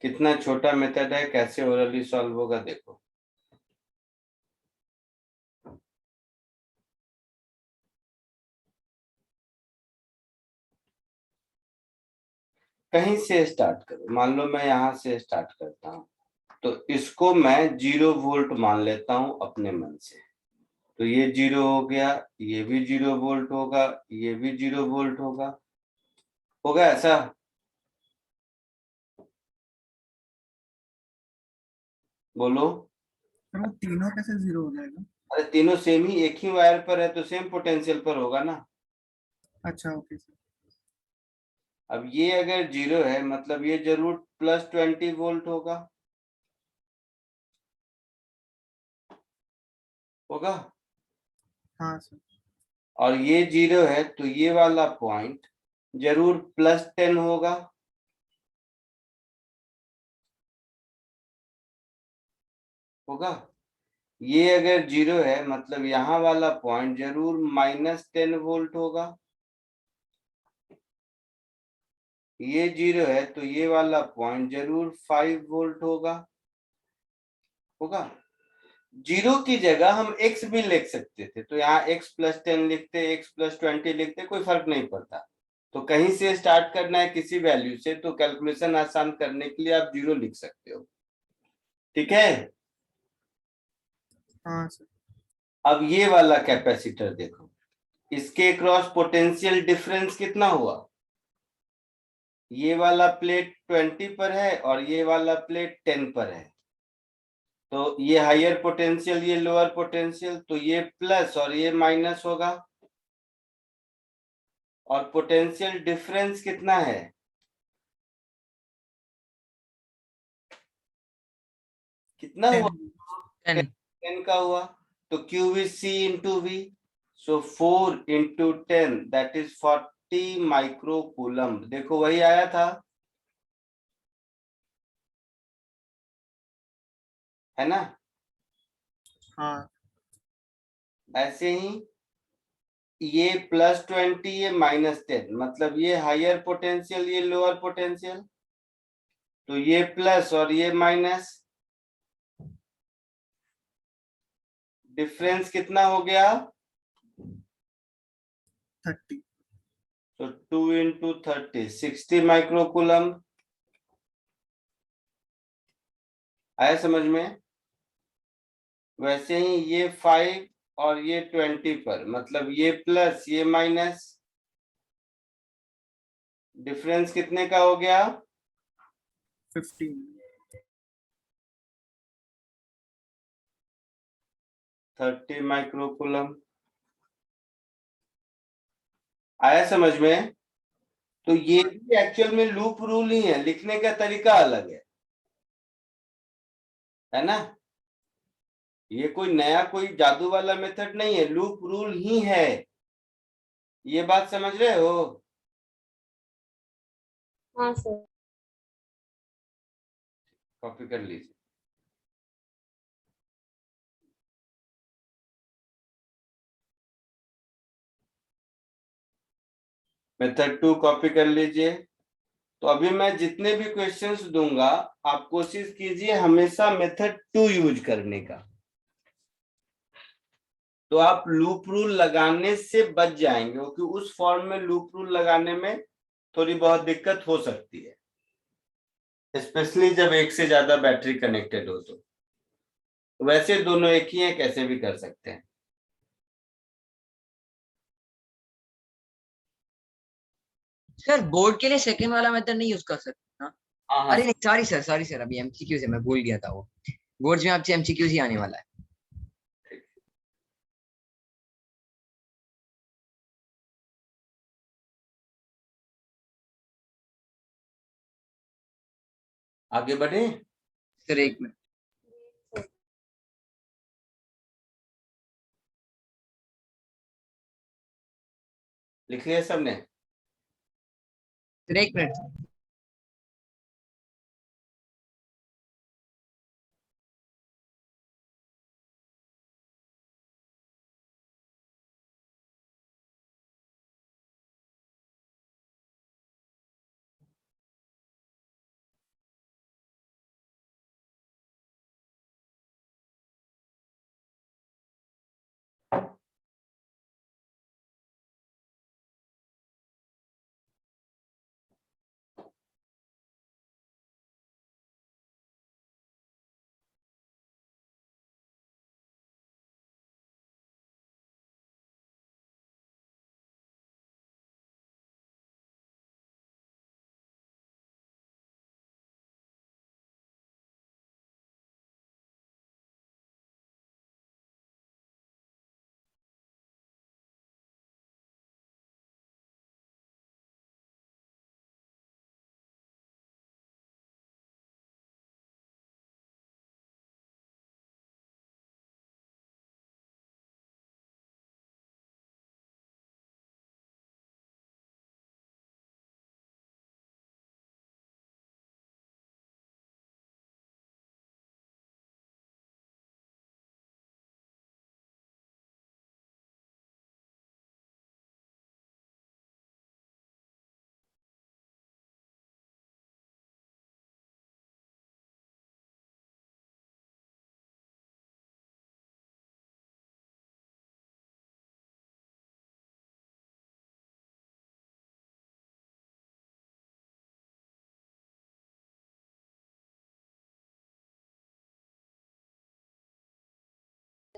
कितना छोटा मेथड है, कैसे ओरली सॉल्व होगा देखो। कहीं से स्टार्ट करो, मान लो मैं यहां से स्टार्ट करता हूं, तो इसको मैं 0 वोल्ट मान लेता हूं अपने मन से। तो ये 0 हो गया, ये भी 0 वोल्ट होगा, ये भी 0 वोल्ट होगा ऐसा। बोलो। सर वो तीनों कैसे जीरो हो जाएगा? अरे तीनों सेम ही, एक ही वायर पर है तो सेम पोटेंशियल पर होगा ना। अच्छा ओके सर। अब ये अगर 0 है मतलब ये जरूर +20 वोल्ट होगा। हाँ सर। और ये 0 है तो ये वाला पॉइंट जरूर +10 होगा। ये अगर 0 है मतलब यहाँ वाला पॉइंट जरूर -10 वोल्ट होगा। ये 0 है तो ये वाला पॉइंट जरूर 5 वोल्ट होगा। 0 की जगह हम x भी लिख सकते थे, तो यहाँ x+10 लिखते, x+20 लिखते, कोई फर्क नहीं पड़ता। तो कहीं से स्टार्ट करना है किसी वैल्यू से, तो कैलकुलेशन आसान करने के लिए आप 0 लिख सकते हो। ठीक है। हाँ सर। अब ये वाला कैपेसिटर देखो, इसके क्रॉस पोटेंशियल डिफरेंस कितना हुआ। ये वाला प्लेट 20 पर है और ये वाला प्लेट 10 पर है, तो ये हायर पोटेंशियल, ये लोअर पोटेंशियल, तो ये प्लस और ये माइनस होगा। और पोटेंशियल डिफरेंस कितना है, कितना हुआ, 10। 10 का हुआ। तो Q is C into V, so 4 into 10 that is 40 microcoulomb. देखो वही आया था, है ना। हाँ ऐसे ही ये +20, ये -10, मतलब ये हायर पोटेंशियल, ये लोअर पोटेंशियल, तो ये प्लस और ये माइनस, डिफरेंस कितना हो गया, 30। तो 2 into 30 60 माइक्रोकूलम। आया समझ में। वैसे ही ये 5 और ये 20 पर, मतलब ये प्लस ये माइनस, डिफरेंस कितने का हो गया, 15। 30 माइक्रोकूलम। आया समझ में। तो ये भी एक्चुअल में लूप रूल ही है, लिखने का तरीका अलग है ना। ये कोई नया कोई जादू वाला मेथड नहीं है, लूप रूल ही है। ये बात समझ रहे हो। हाँ सर। कॉपी कर लीजिए। मेथड 2 कॉपी कर लीजिए। तो अभी मैं जितने भी क्वेश्चंस दूंगा, आप कोशिश कीजिए हमेशा मेथड 2 यूज करने का, तो आप लूप रूल लगाने से बच जाएंगे, क्योंकि उस फॉर्म में लूप रूल लगाने में थोड़ी बहुत दिक्कत हो सकती है, स्पेशली जब एक से ज्यादा बैटरी कनेक्टेड हो। तो वैसे दोनों एक ही है, कैसे भी कर सकते हैं। सर बोर्ड के लिए सेकंड वाला मेथड नहीं यूज कर सकते ना? हाँ हाँ। अरे नहीं, सॉरी सर, अभी एमसीक्यू से मैं भूल गया था। वो बोर्ड्स में आपसे एमसीक्यू ही आने वाला है। आगे बढ़े। सर एक मिनट। लिख लिया सबने। सर एक मिनट।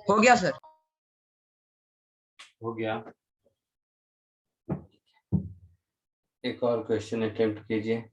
हो गया सर। हो गया। एक और क्वेश्चन अटेम्प्ट कीजिए।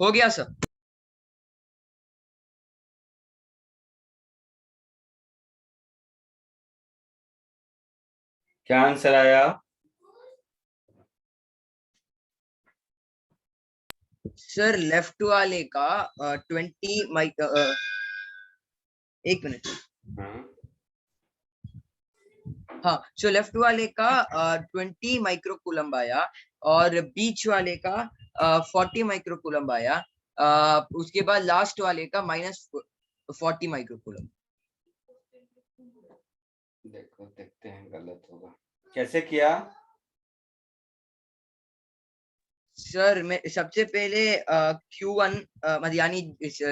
हो गया सर? क्या आंसर आया? सर लेफ्ट वाले का 20 एक मिनट। हाँ, हाँ, सो लेफ्ट वाले का 20 माइक्रोकूलम्ब आया और बीच वाले का 40 माइक्रोकूलम्ब आया। उसके बाद लास्ट वाले का -40 माइक्रोकूलम्ब। देखो देखते हैं गलत होगा। कैसे किया? सर मैं सबसे पहले Q1 मतलब यानी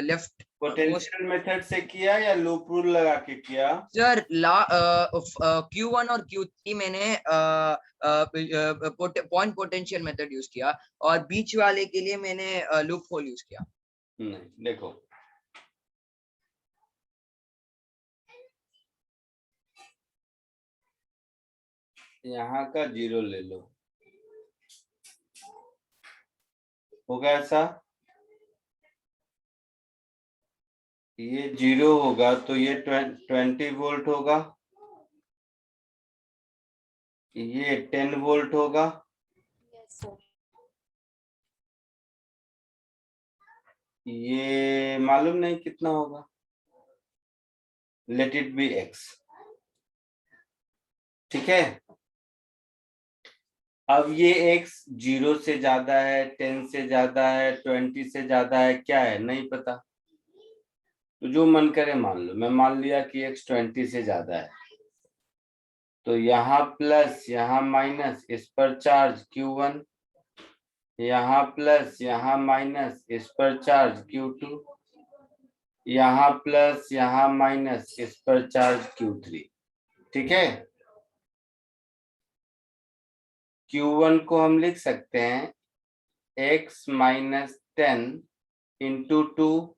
लेफ्ट पोटेंशियल मेथड से किया या लूप रूल लगा के किया? सर Q1 और Q3 मैंने पॉइंट पोटेंशियल मेथड यूज किया और बीच वाले के लिए मैंने लूप होल यूज किया। नहीं, देखो यहाँ का 0 ले लो, होगा ऐसा? ये 0 होगा तो ये 20 वोल्ट होगा, ये 10 वोल्ट होगा, यस सर। ये मालूम नहीं कितना होगा, लेट इट बी x। ठीक है, अब ये x 0 से ज्यादा है, 10 से ज्यादा है, 20 से ज्यादा है, क्या है नहीं पता, तो जो मन करे मान लो। मैं मान लिया कि x 20 से ज्यादा है, तो यहाँ प्लस यहाँ माइनस, इस पर चार्ज Q1, यहाँ प्लस यहाँ माइनस, इस पर चार्ज Q2, यहाँ प्लस यहाँ माइनस, इस पर चार्ज Q3। ठीक है, Q1 को हम लिख सकते हैं x माइनस 10 इंटू 2,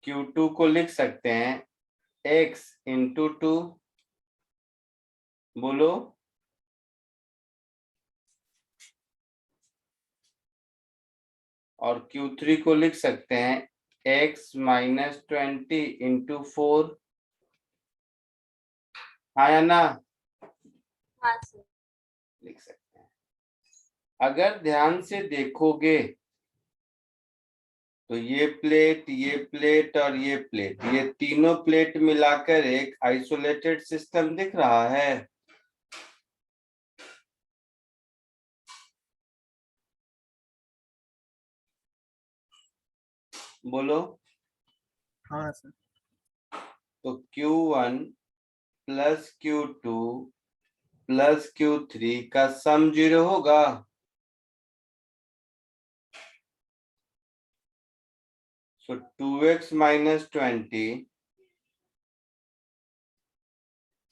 Q2 को लिख सकते हैं x इंटू 2, बोलो, और Q3 को लिख सकते हैं x माइनस 20 इंटू 4। हाँ या ना? हाँ सर। लिख सकते हैं। अगर ध्यान से देखोगे तो ये प्लेट और ये प्लेट, ये तीनों प्लेट मिलाकर एक आइसोलेटेड सिस्टम दिख रहा है। बोलो। हाँ सर। तो Q1 plus Q2 plus Q3 का सम 0 होगा। So 2x minus 20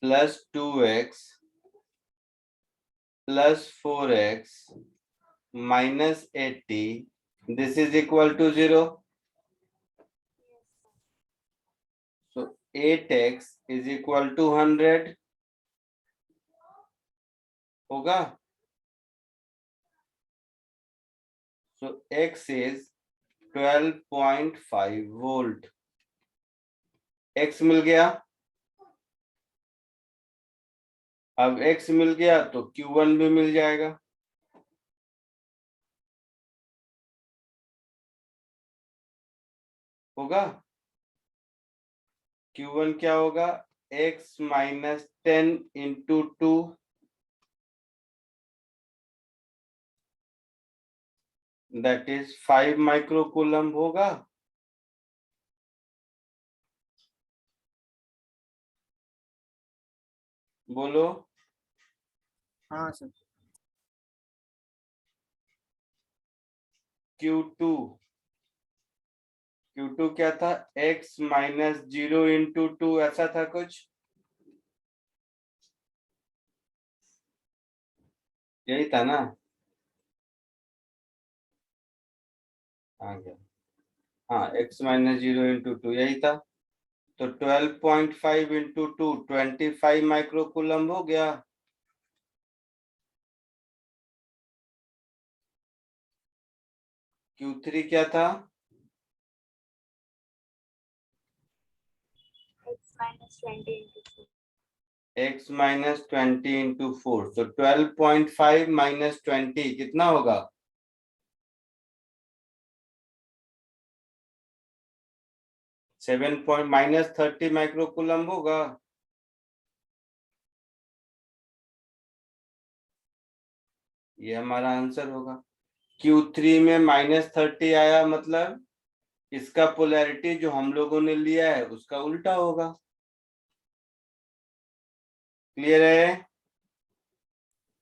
plus 2x plus 4x minus 80, this is equal to 0। So 8x is equal to 100 होगा। So x is 12.5 volt. x मिल गया। अब x मिल गया तो Q1 भी मिल जाएगा। होगा। Q1 क्या होगा? x minus 10 into 2, that is 5 microcoulomb होगा। बोलो। हाँ सर। Q2 क्या था? x माइनस 0 इंटू 2, ऐसा था कुछ, यही था ना? आ गया। हाँ, x माइनस 0 इंटू 2 यही था। तो 12.5 इंटू 2 25 माइक्रोकूलम हो गया। Q3 क्या था? x minus 20 into 4. x minus 20 into 4, तो 12.5 minus 20 कितना होगा? 7 पॉइंट माइनस 30 माइक्रोकूलम होगा। ये हमारा आंसर होगा। Q3 में -30 आया, मतलब इसका पोलैरिटी जो हम लोगों ने लिया है उसका उल्टा होगा। क्लियर है?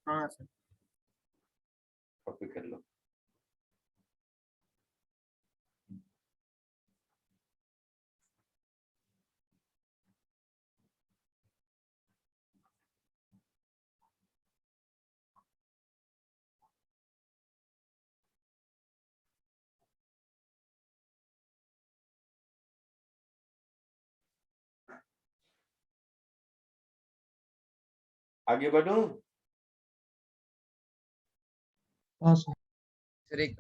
हाँ सर। कॉपी कर लो। आगे बढ़ूं? हाँ सर। सर एक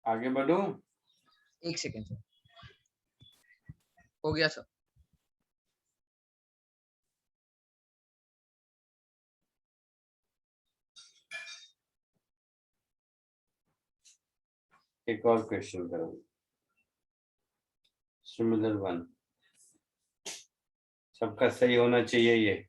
आगे बढ़ूं? एक सेकेंड सर। हो गया सर। एक और क्वेश्चन करो, सिमिलर वन। सबका सही होना चाहिए ये।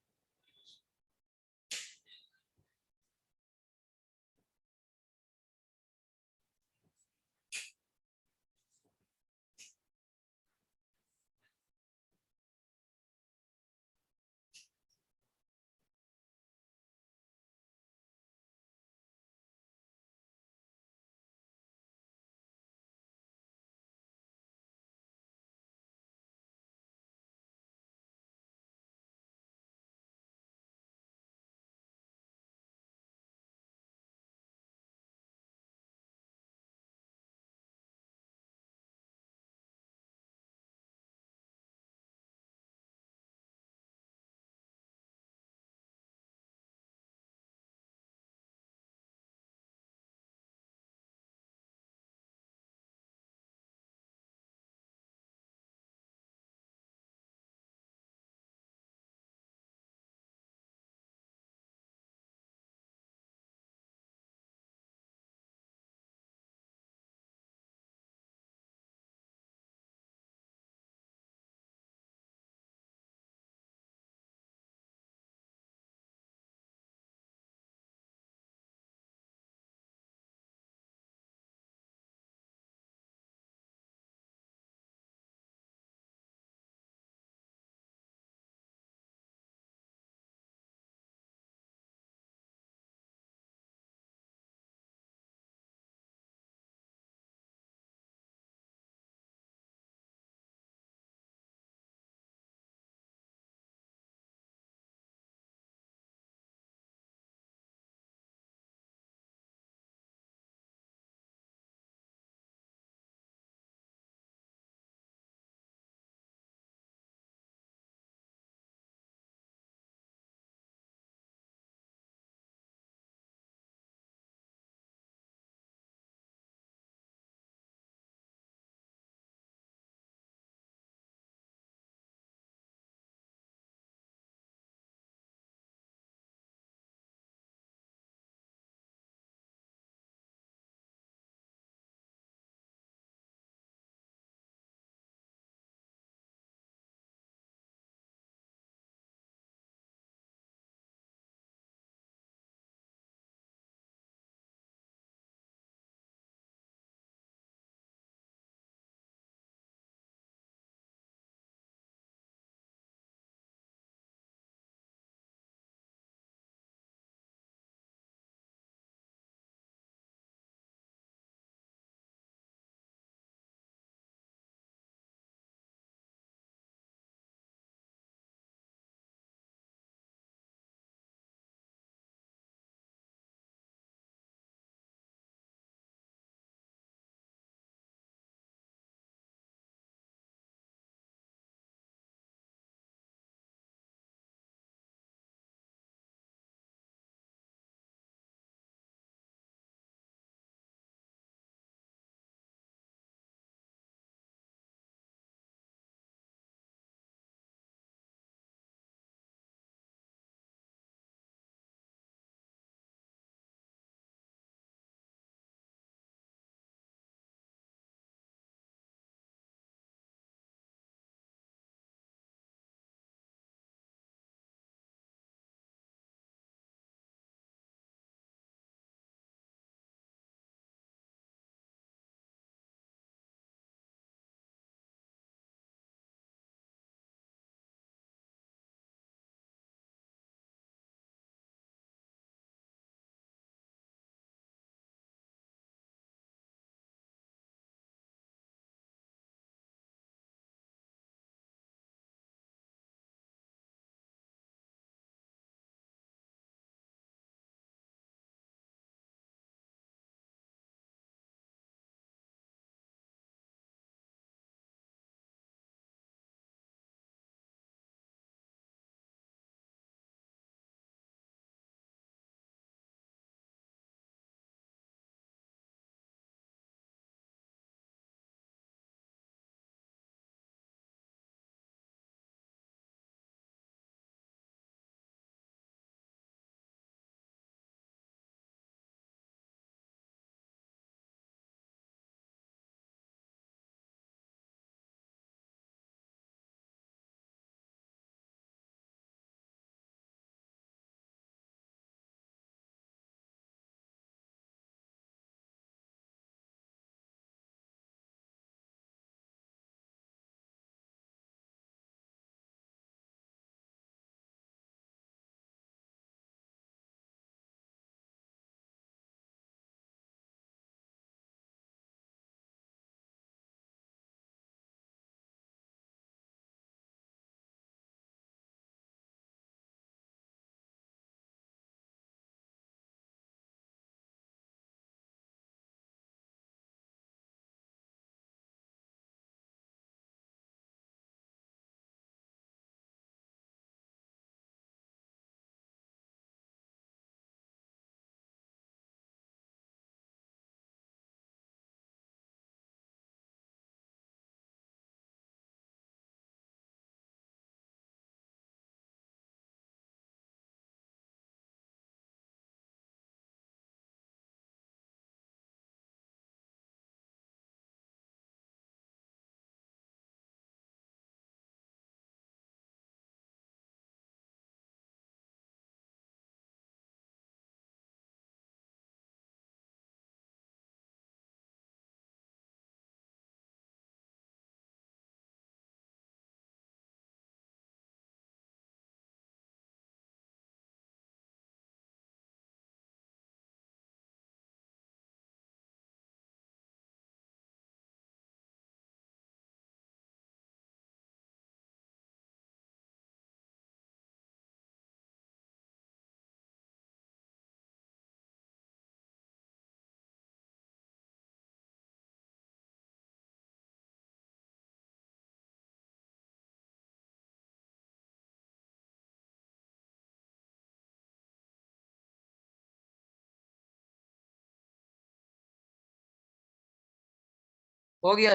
हो गया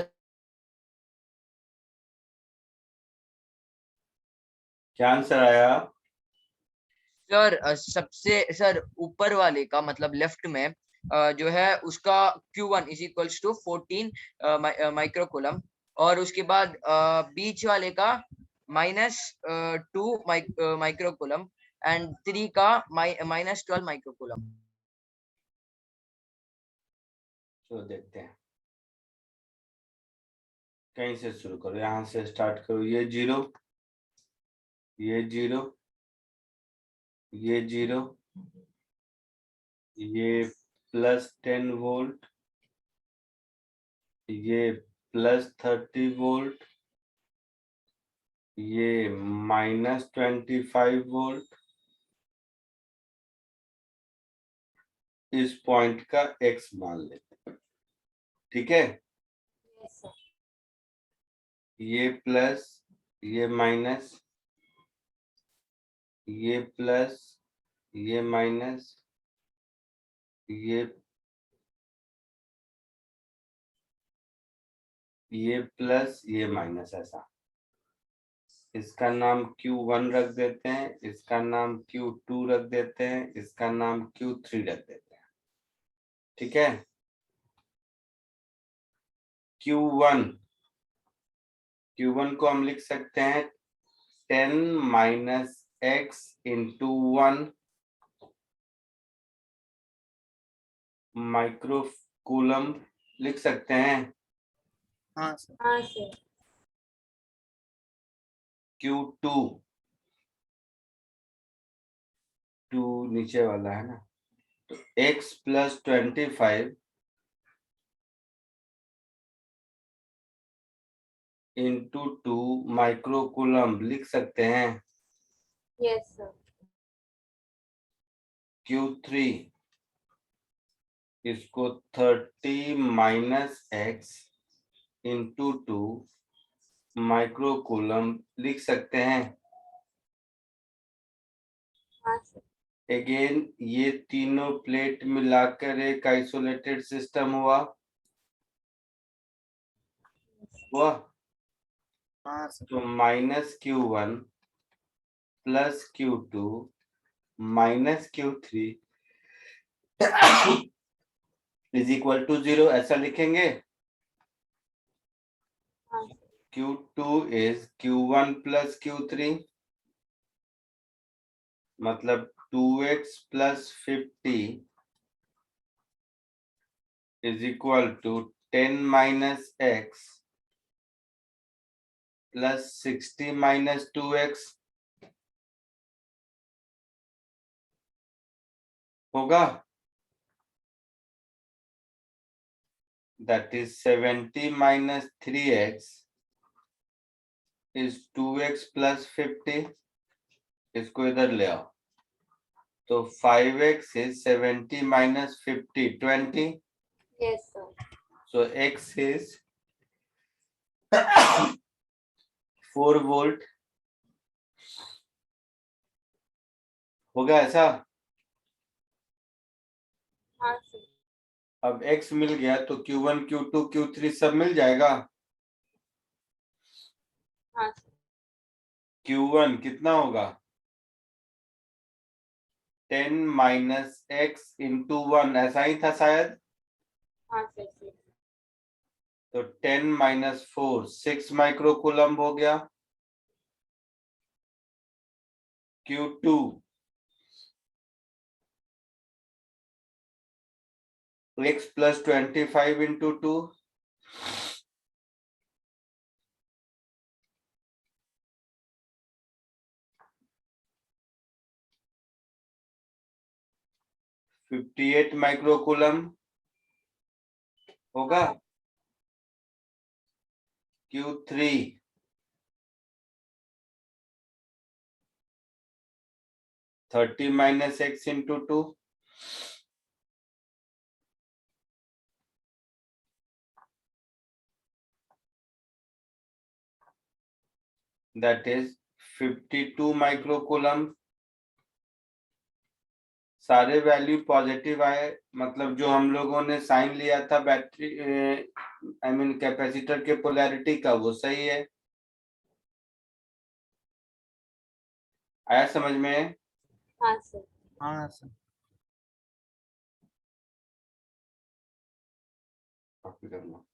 क्या आंसर आया? सर? सबसे सर ऊपर वाले का मतलब लेफ्ट में जो है उसका Q1 is equals to 14 microcoulomb, और उसके बाद बीच वाले का -2 माइक्रोकूलम, एंड 3 का -12 माइक्रोकूलम। तो देखते हैं, कहीं से शुरू करो, यहाँ से स्टार्ट करो। ये 0, ये 0, ये 0, ये +10 वोल्ट, ये +30 वोल्ट, ये -25 वोल्ट। इस पॉइंट का x मान लेते हैं, ठीक है। Yes, sir. ये प्लस, ये माइनस, ये प्लस, ये माइनस, ये प्लस, ये माइनस, ऐसा। इसका नाम Q1 रख देते हैं, इसका नाम Q2 रख देते हैं, इसका नाम Q3 रख देते हैं, ठीक है। Q1 को हम लिख सकते हैं 10 - x × 1 माइक्रोकूलम लिख सकते हैं। हाँ सर। हाँ सर। Q2 नीचे वाला है ना, तो x + 25 × 2 माइक्रोकूलम लिख सकते हैं। Yes, sir. Q3 इसको 30 - x × 2 माइक्रोकूलम लिख सकते हैं। हाँ सर। अगेन ये तीनों प्लेट मिलाकर एक आइसोलेटेड सिस्टम हुआ। हाँ सर। तो -Q1 + Q2 - Q3 = 0, ऐसा लिखेंगे। हाँ sir. Q2 is Q1 + Q3, मतलब 2x + 50 = 10 - x + 60 - 2x होगा। That is 70 - 3x is 2x + 50। इसको इधर ले आओ, तो 5x is 70 - 50 20। Yes, sir. So x is 4 volt. होगा ऐसा। हाँ सर। अब x मिल गया तो Q1 Q2 Q3 सब मिल जाएगा। हाँ सर। Q1 कितना होगा? 10 - x × 1, ऐसा ही था शायद। हाँ सर सर। तो 10 - 4 6 माइक्रोकूलम हो गया। Q2 x + 25 × 2, तो 58 माइक्रोकूलम होगा। Q3 30 - x × 2, that is 52 microcoulomb. सारे वैल्यू पॉजिटिव आए, मतलब जो हम लोगों ने साइन लिया था बैटरी आई मीन कैपेसिटर के पोलैरिटी का वो सही है। आया समझ में? हाँ सर। हाँ सर। कॉपी कर लो।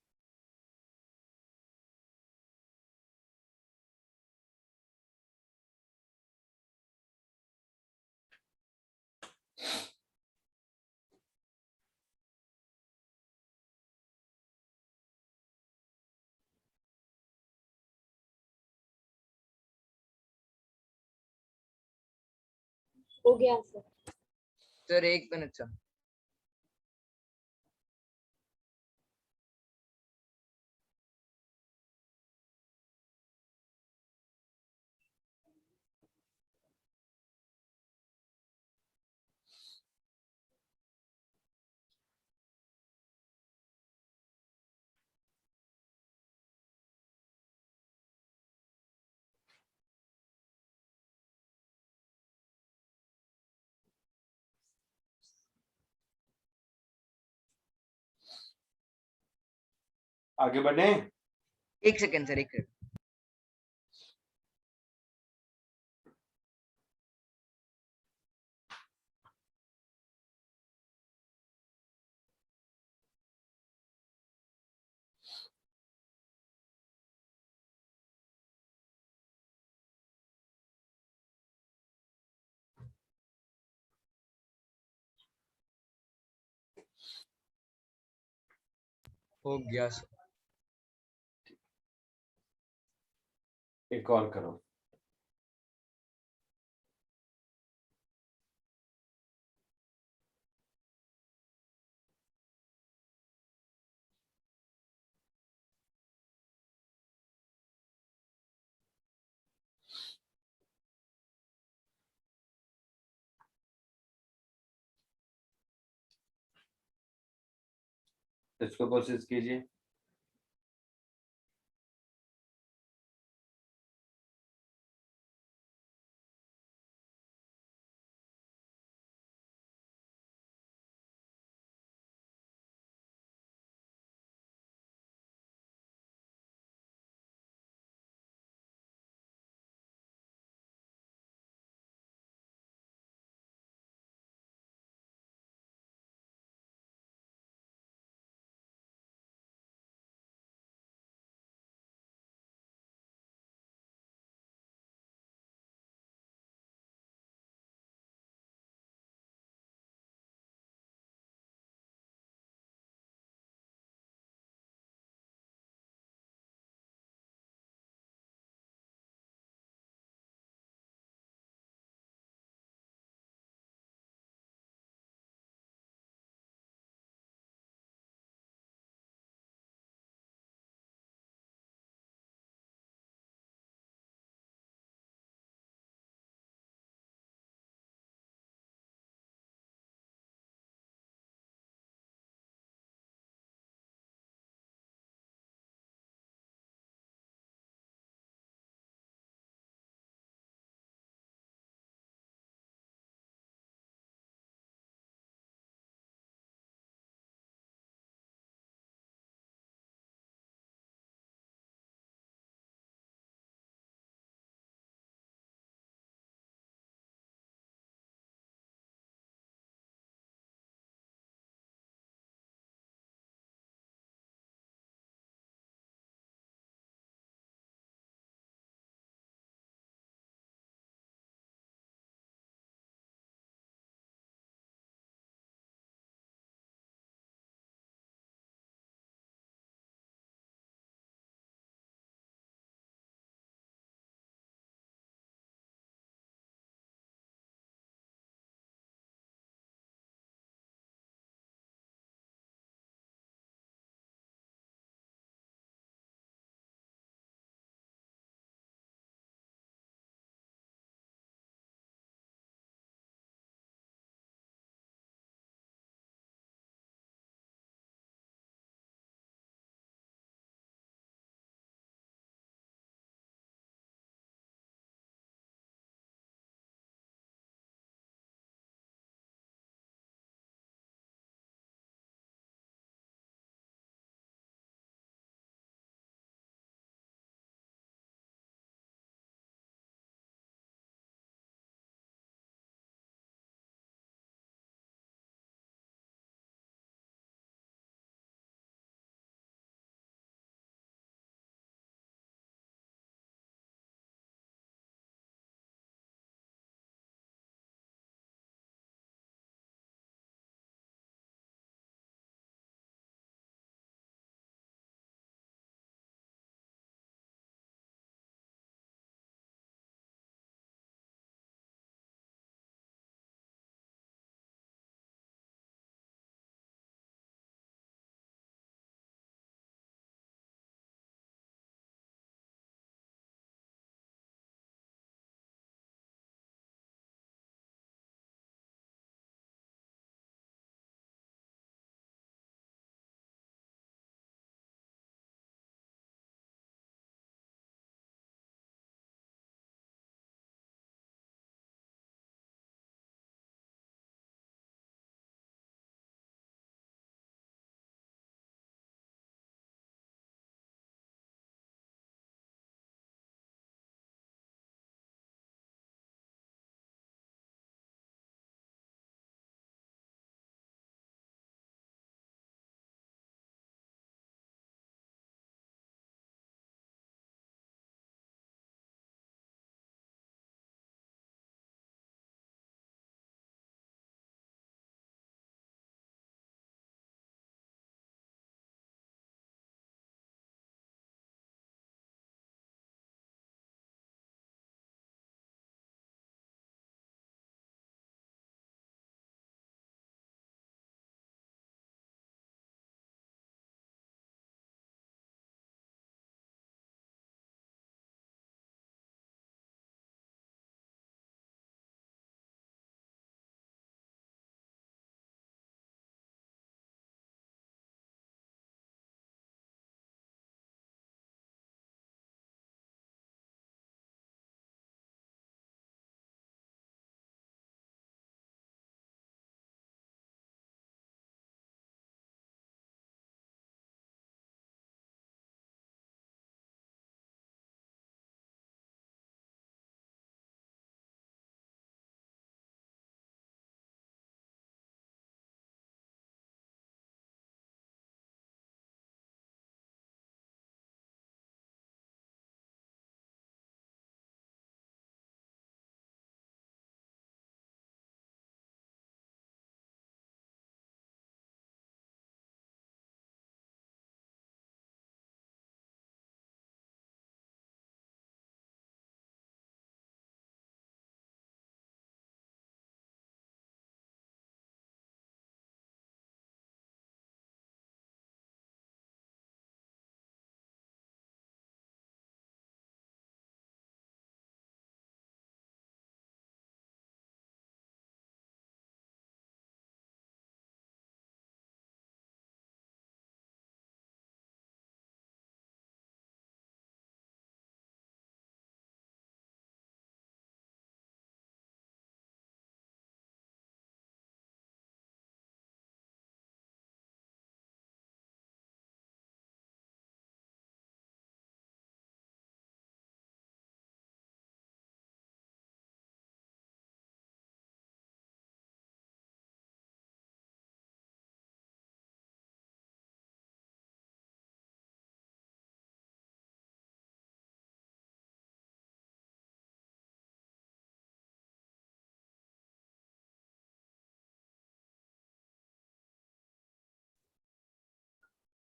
हो गया सर। Sir 1 minute sir. आगे बढ़े। 1 सेकेंड सर, 1 सेकेंड। हो गया सर। एक और करो। इसको कोशिश कीजिए।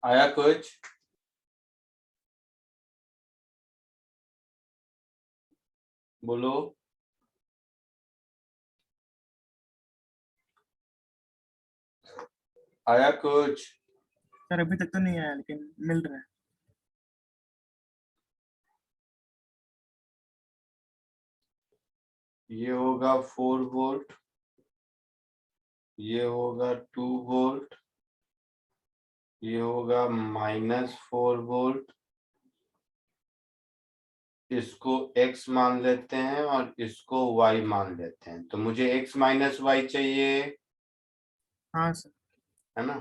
आया कुछ? बोलो। आया कुछ? सर अभी तक तो नहीं आया लेकिन मिल रहा है। ये होगा 4 वोल्ट, ये होगा 2 वोल्ट, ये होगा -4 वोल्ट। इसको x मान लेते हैं और इसको y मान लेते हैं, तो मुझे x माइनस वाई चाहिए, हाँ सर। है ना।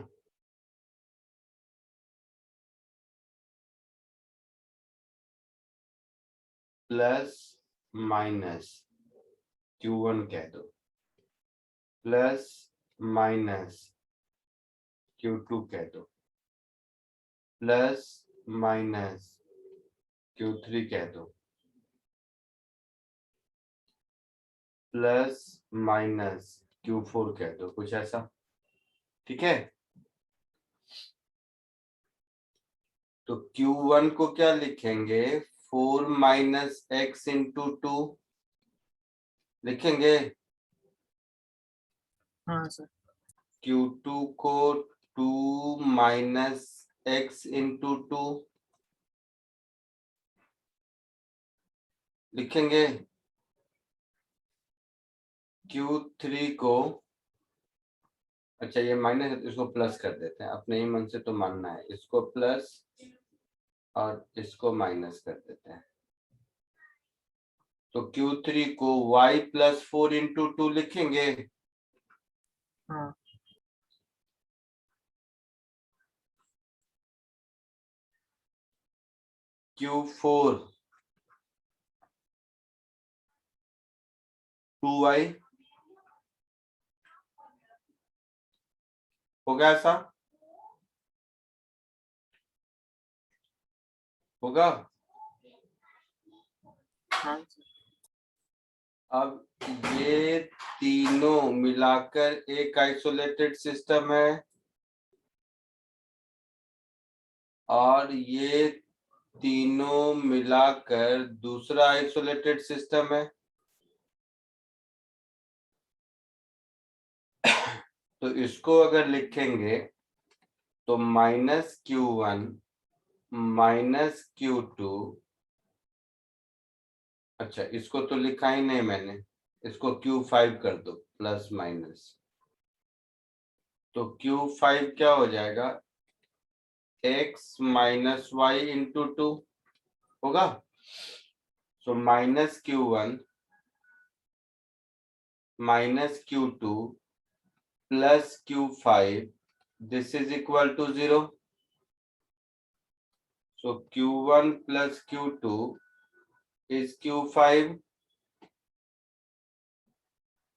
प्लस माइनस Q1 कह दो, प्लस माइनस Q2 कह दो, प्लस माइनस Q3 कह दो, प्लस माइनस Q4 कह दो, कुछ ऐसा। ठीक है, तो Q1 को क्या लिखेंगे? 4 माइनस एक्स इंटू 2 लिखेंगे। हाँ सर। Q2 को 2 माइनस एक्स इंटू 2 लिखेंगे। Q3 को, अच्छा ये माइनस है तो इसको प्लस कर देते हैं, अपने ही मन से तो मानना है, इसको प्लस और इसको माइनस कर देते हैं। तो Q3 को y प्लस 4 इंटू 2 लिखेंगे। हाँ Q4 2y हो गया, ऐसा होगा। हाँ सर। अब ये तीनों मिलाकर एक आइसोलेटेड सिस्टम है और ये तीनों मिलाकर दूसरा आइसोलेटेड सिस्टम है। तो इसको अगर लिखेंगे तो -Q1 -Q2, अच्छा इसको तो लिखा ही नहीं मैंने, इसको Q5 कर दो प्लस माइनस, तो Q5 क्या हो जाएगा? x माइनस वाई इंटू 2 होगा। सो -Q1 -Q2 plus Q5, this is equal to 0. So Q1 plus Q2 is Q5,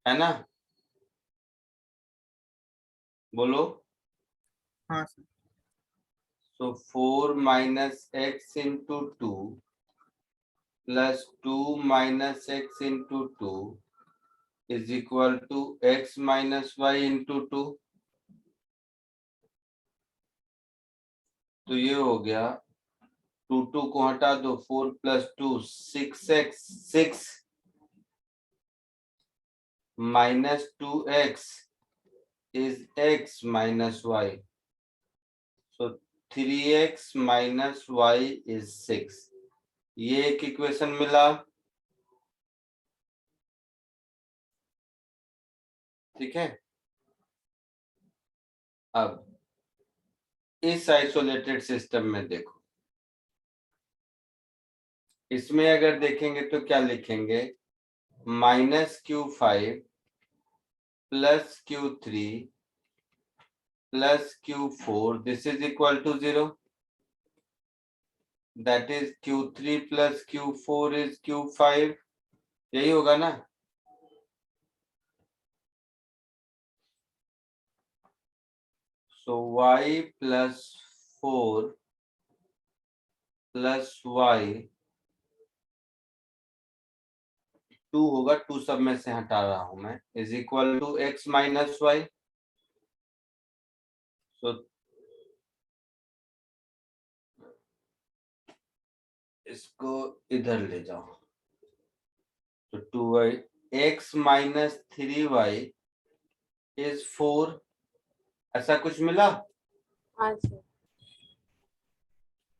है ना? बोलो। हाँ sir. So 4 minus x into 2 plus 2 minus x into 2 is equal to x minus y into 2. तो ये हो गया, 2 को हटा दो, 4 plus 2 6x, 6 minus 2x is x minus y. So 3x minus y is 6. ये एक इक्वेशन मिला। ठीक है, अब इस आइसोलेटेड सिस्टम में देखो, इसमें अगर देखेंगे तो क्या लिखेंगे? -Q5 plus Q3 plus Q4, this is equal to 0, that is Q3 plus Q4 is Q5, यही होगा ना? So y plus 4 plus y 2 होगा, 2 सब में से हटा रहा हूं मैं, is equal to x minus Y. So इसको इधर ले जाओ, तो 2y x minus 3y is 4, ऐसा कुछ मिला। हाँ सर।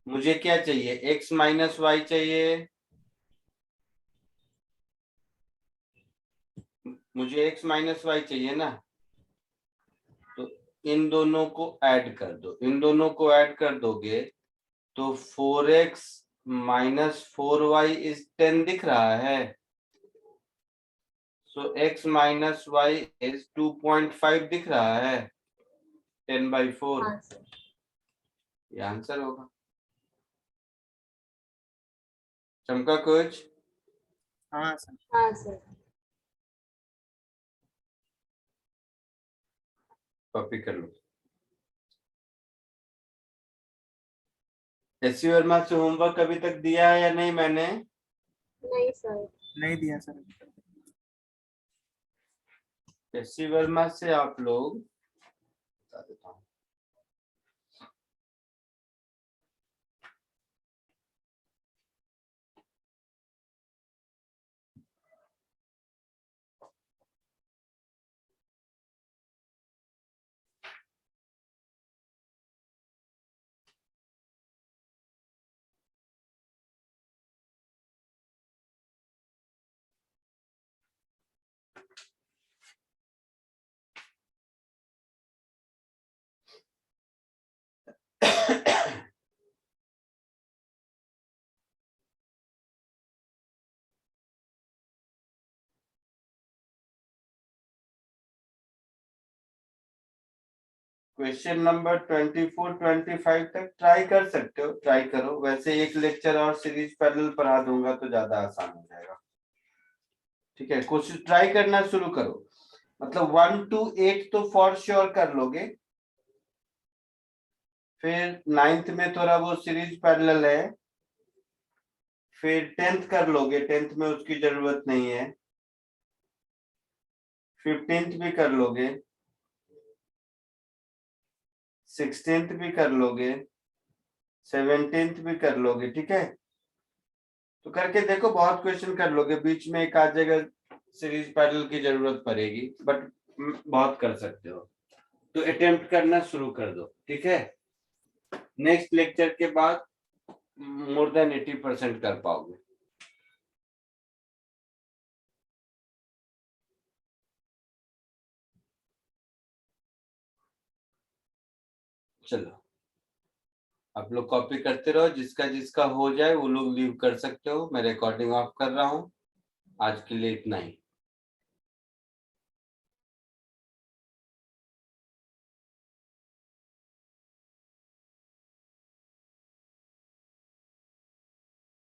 मुझे क्या चाहिए, x माइनस वाई चाहिए, मुझे x माइनस वाई चाहिए ना, तो इन दोनों को ऐड कर दो, इन दोनों को ऐड कर दोगे तो 4x माइनस 4y इज 10 दिख रहा है, सो x माइनस y इज 2.5 दिख रहा है, 10/4, हाँ सर। ये आंसर होगा। चमका कुछ? हाँ सर। हाँ सर। कॉपी कर लो। एससी वर्मा से होमवर्क अभी तक दिया है या नहीं मैंने? नहीं सर। नहीं दिया सर। एससी वर्मा से आप लोग, बता देता हूं। क्वेश्चन नंबर 24 25 तक ट्राई कर सकते हो, ट्राई करो। वैसे एक लेक्चर और सीरीज पैरेलल पढ़ा दूंगा तो ज्यादा आसान हो जाएगा। ठीक है, कोशिश ट्राई करना शुरू करो, मतलब 1 to 8 तो फॉर श्योर कर लोगे, फिर 9th में थोड़ा वो सीरीज पैरेलल है, फिर 10th कर लोगे, 10th में उसकी जरूरत नहीं है, 15th भी कर लोगे, 16th भी कर लोगे, 17th भी कर लोगे। ठीक है, तो करके देखो, बहुत क्वेश्चन कर लोगे, बीच में एक आध जगह सीरीज पैरेलल की जरूरत पड़ेगी, बट बहुत कर सकते हो, तो अटेम्प्ट करना शुरू कर दो। ठीक है, नेक्स्ट लेक्चर के बाद मोर देन 80% कर पाओगे। चलो, आप लोग कॉपी करते रहो, जिसका जिसका हो जाए वो लोग लीव कर सकते हो, मैं रिकॉर्डिंग ऑफ कर रहा हूँ। आज के लिए इतना ही।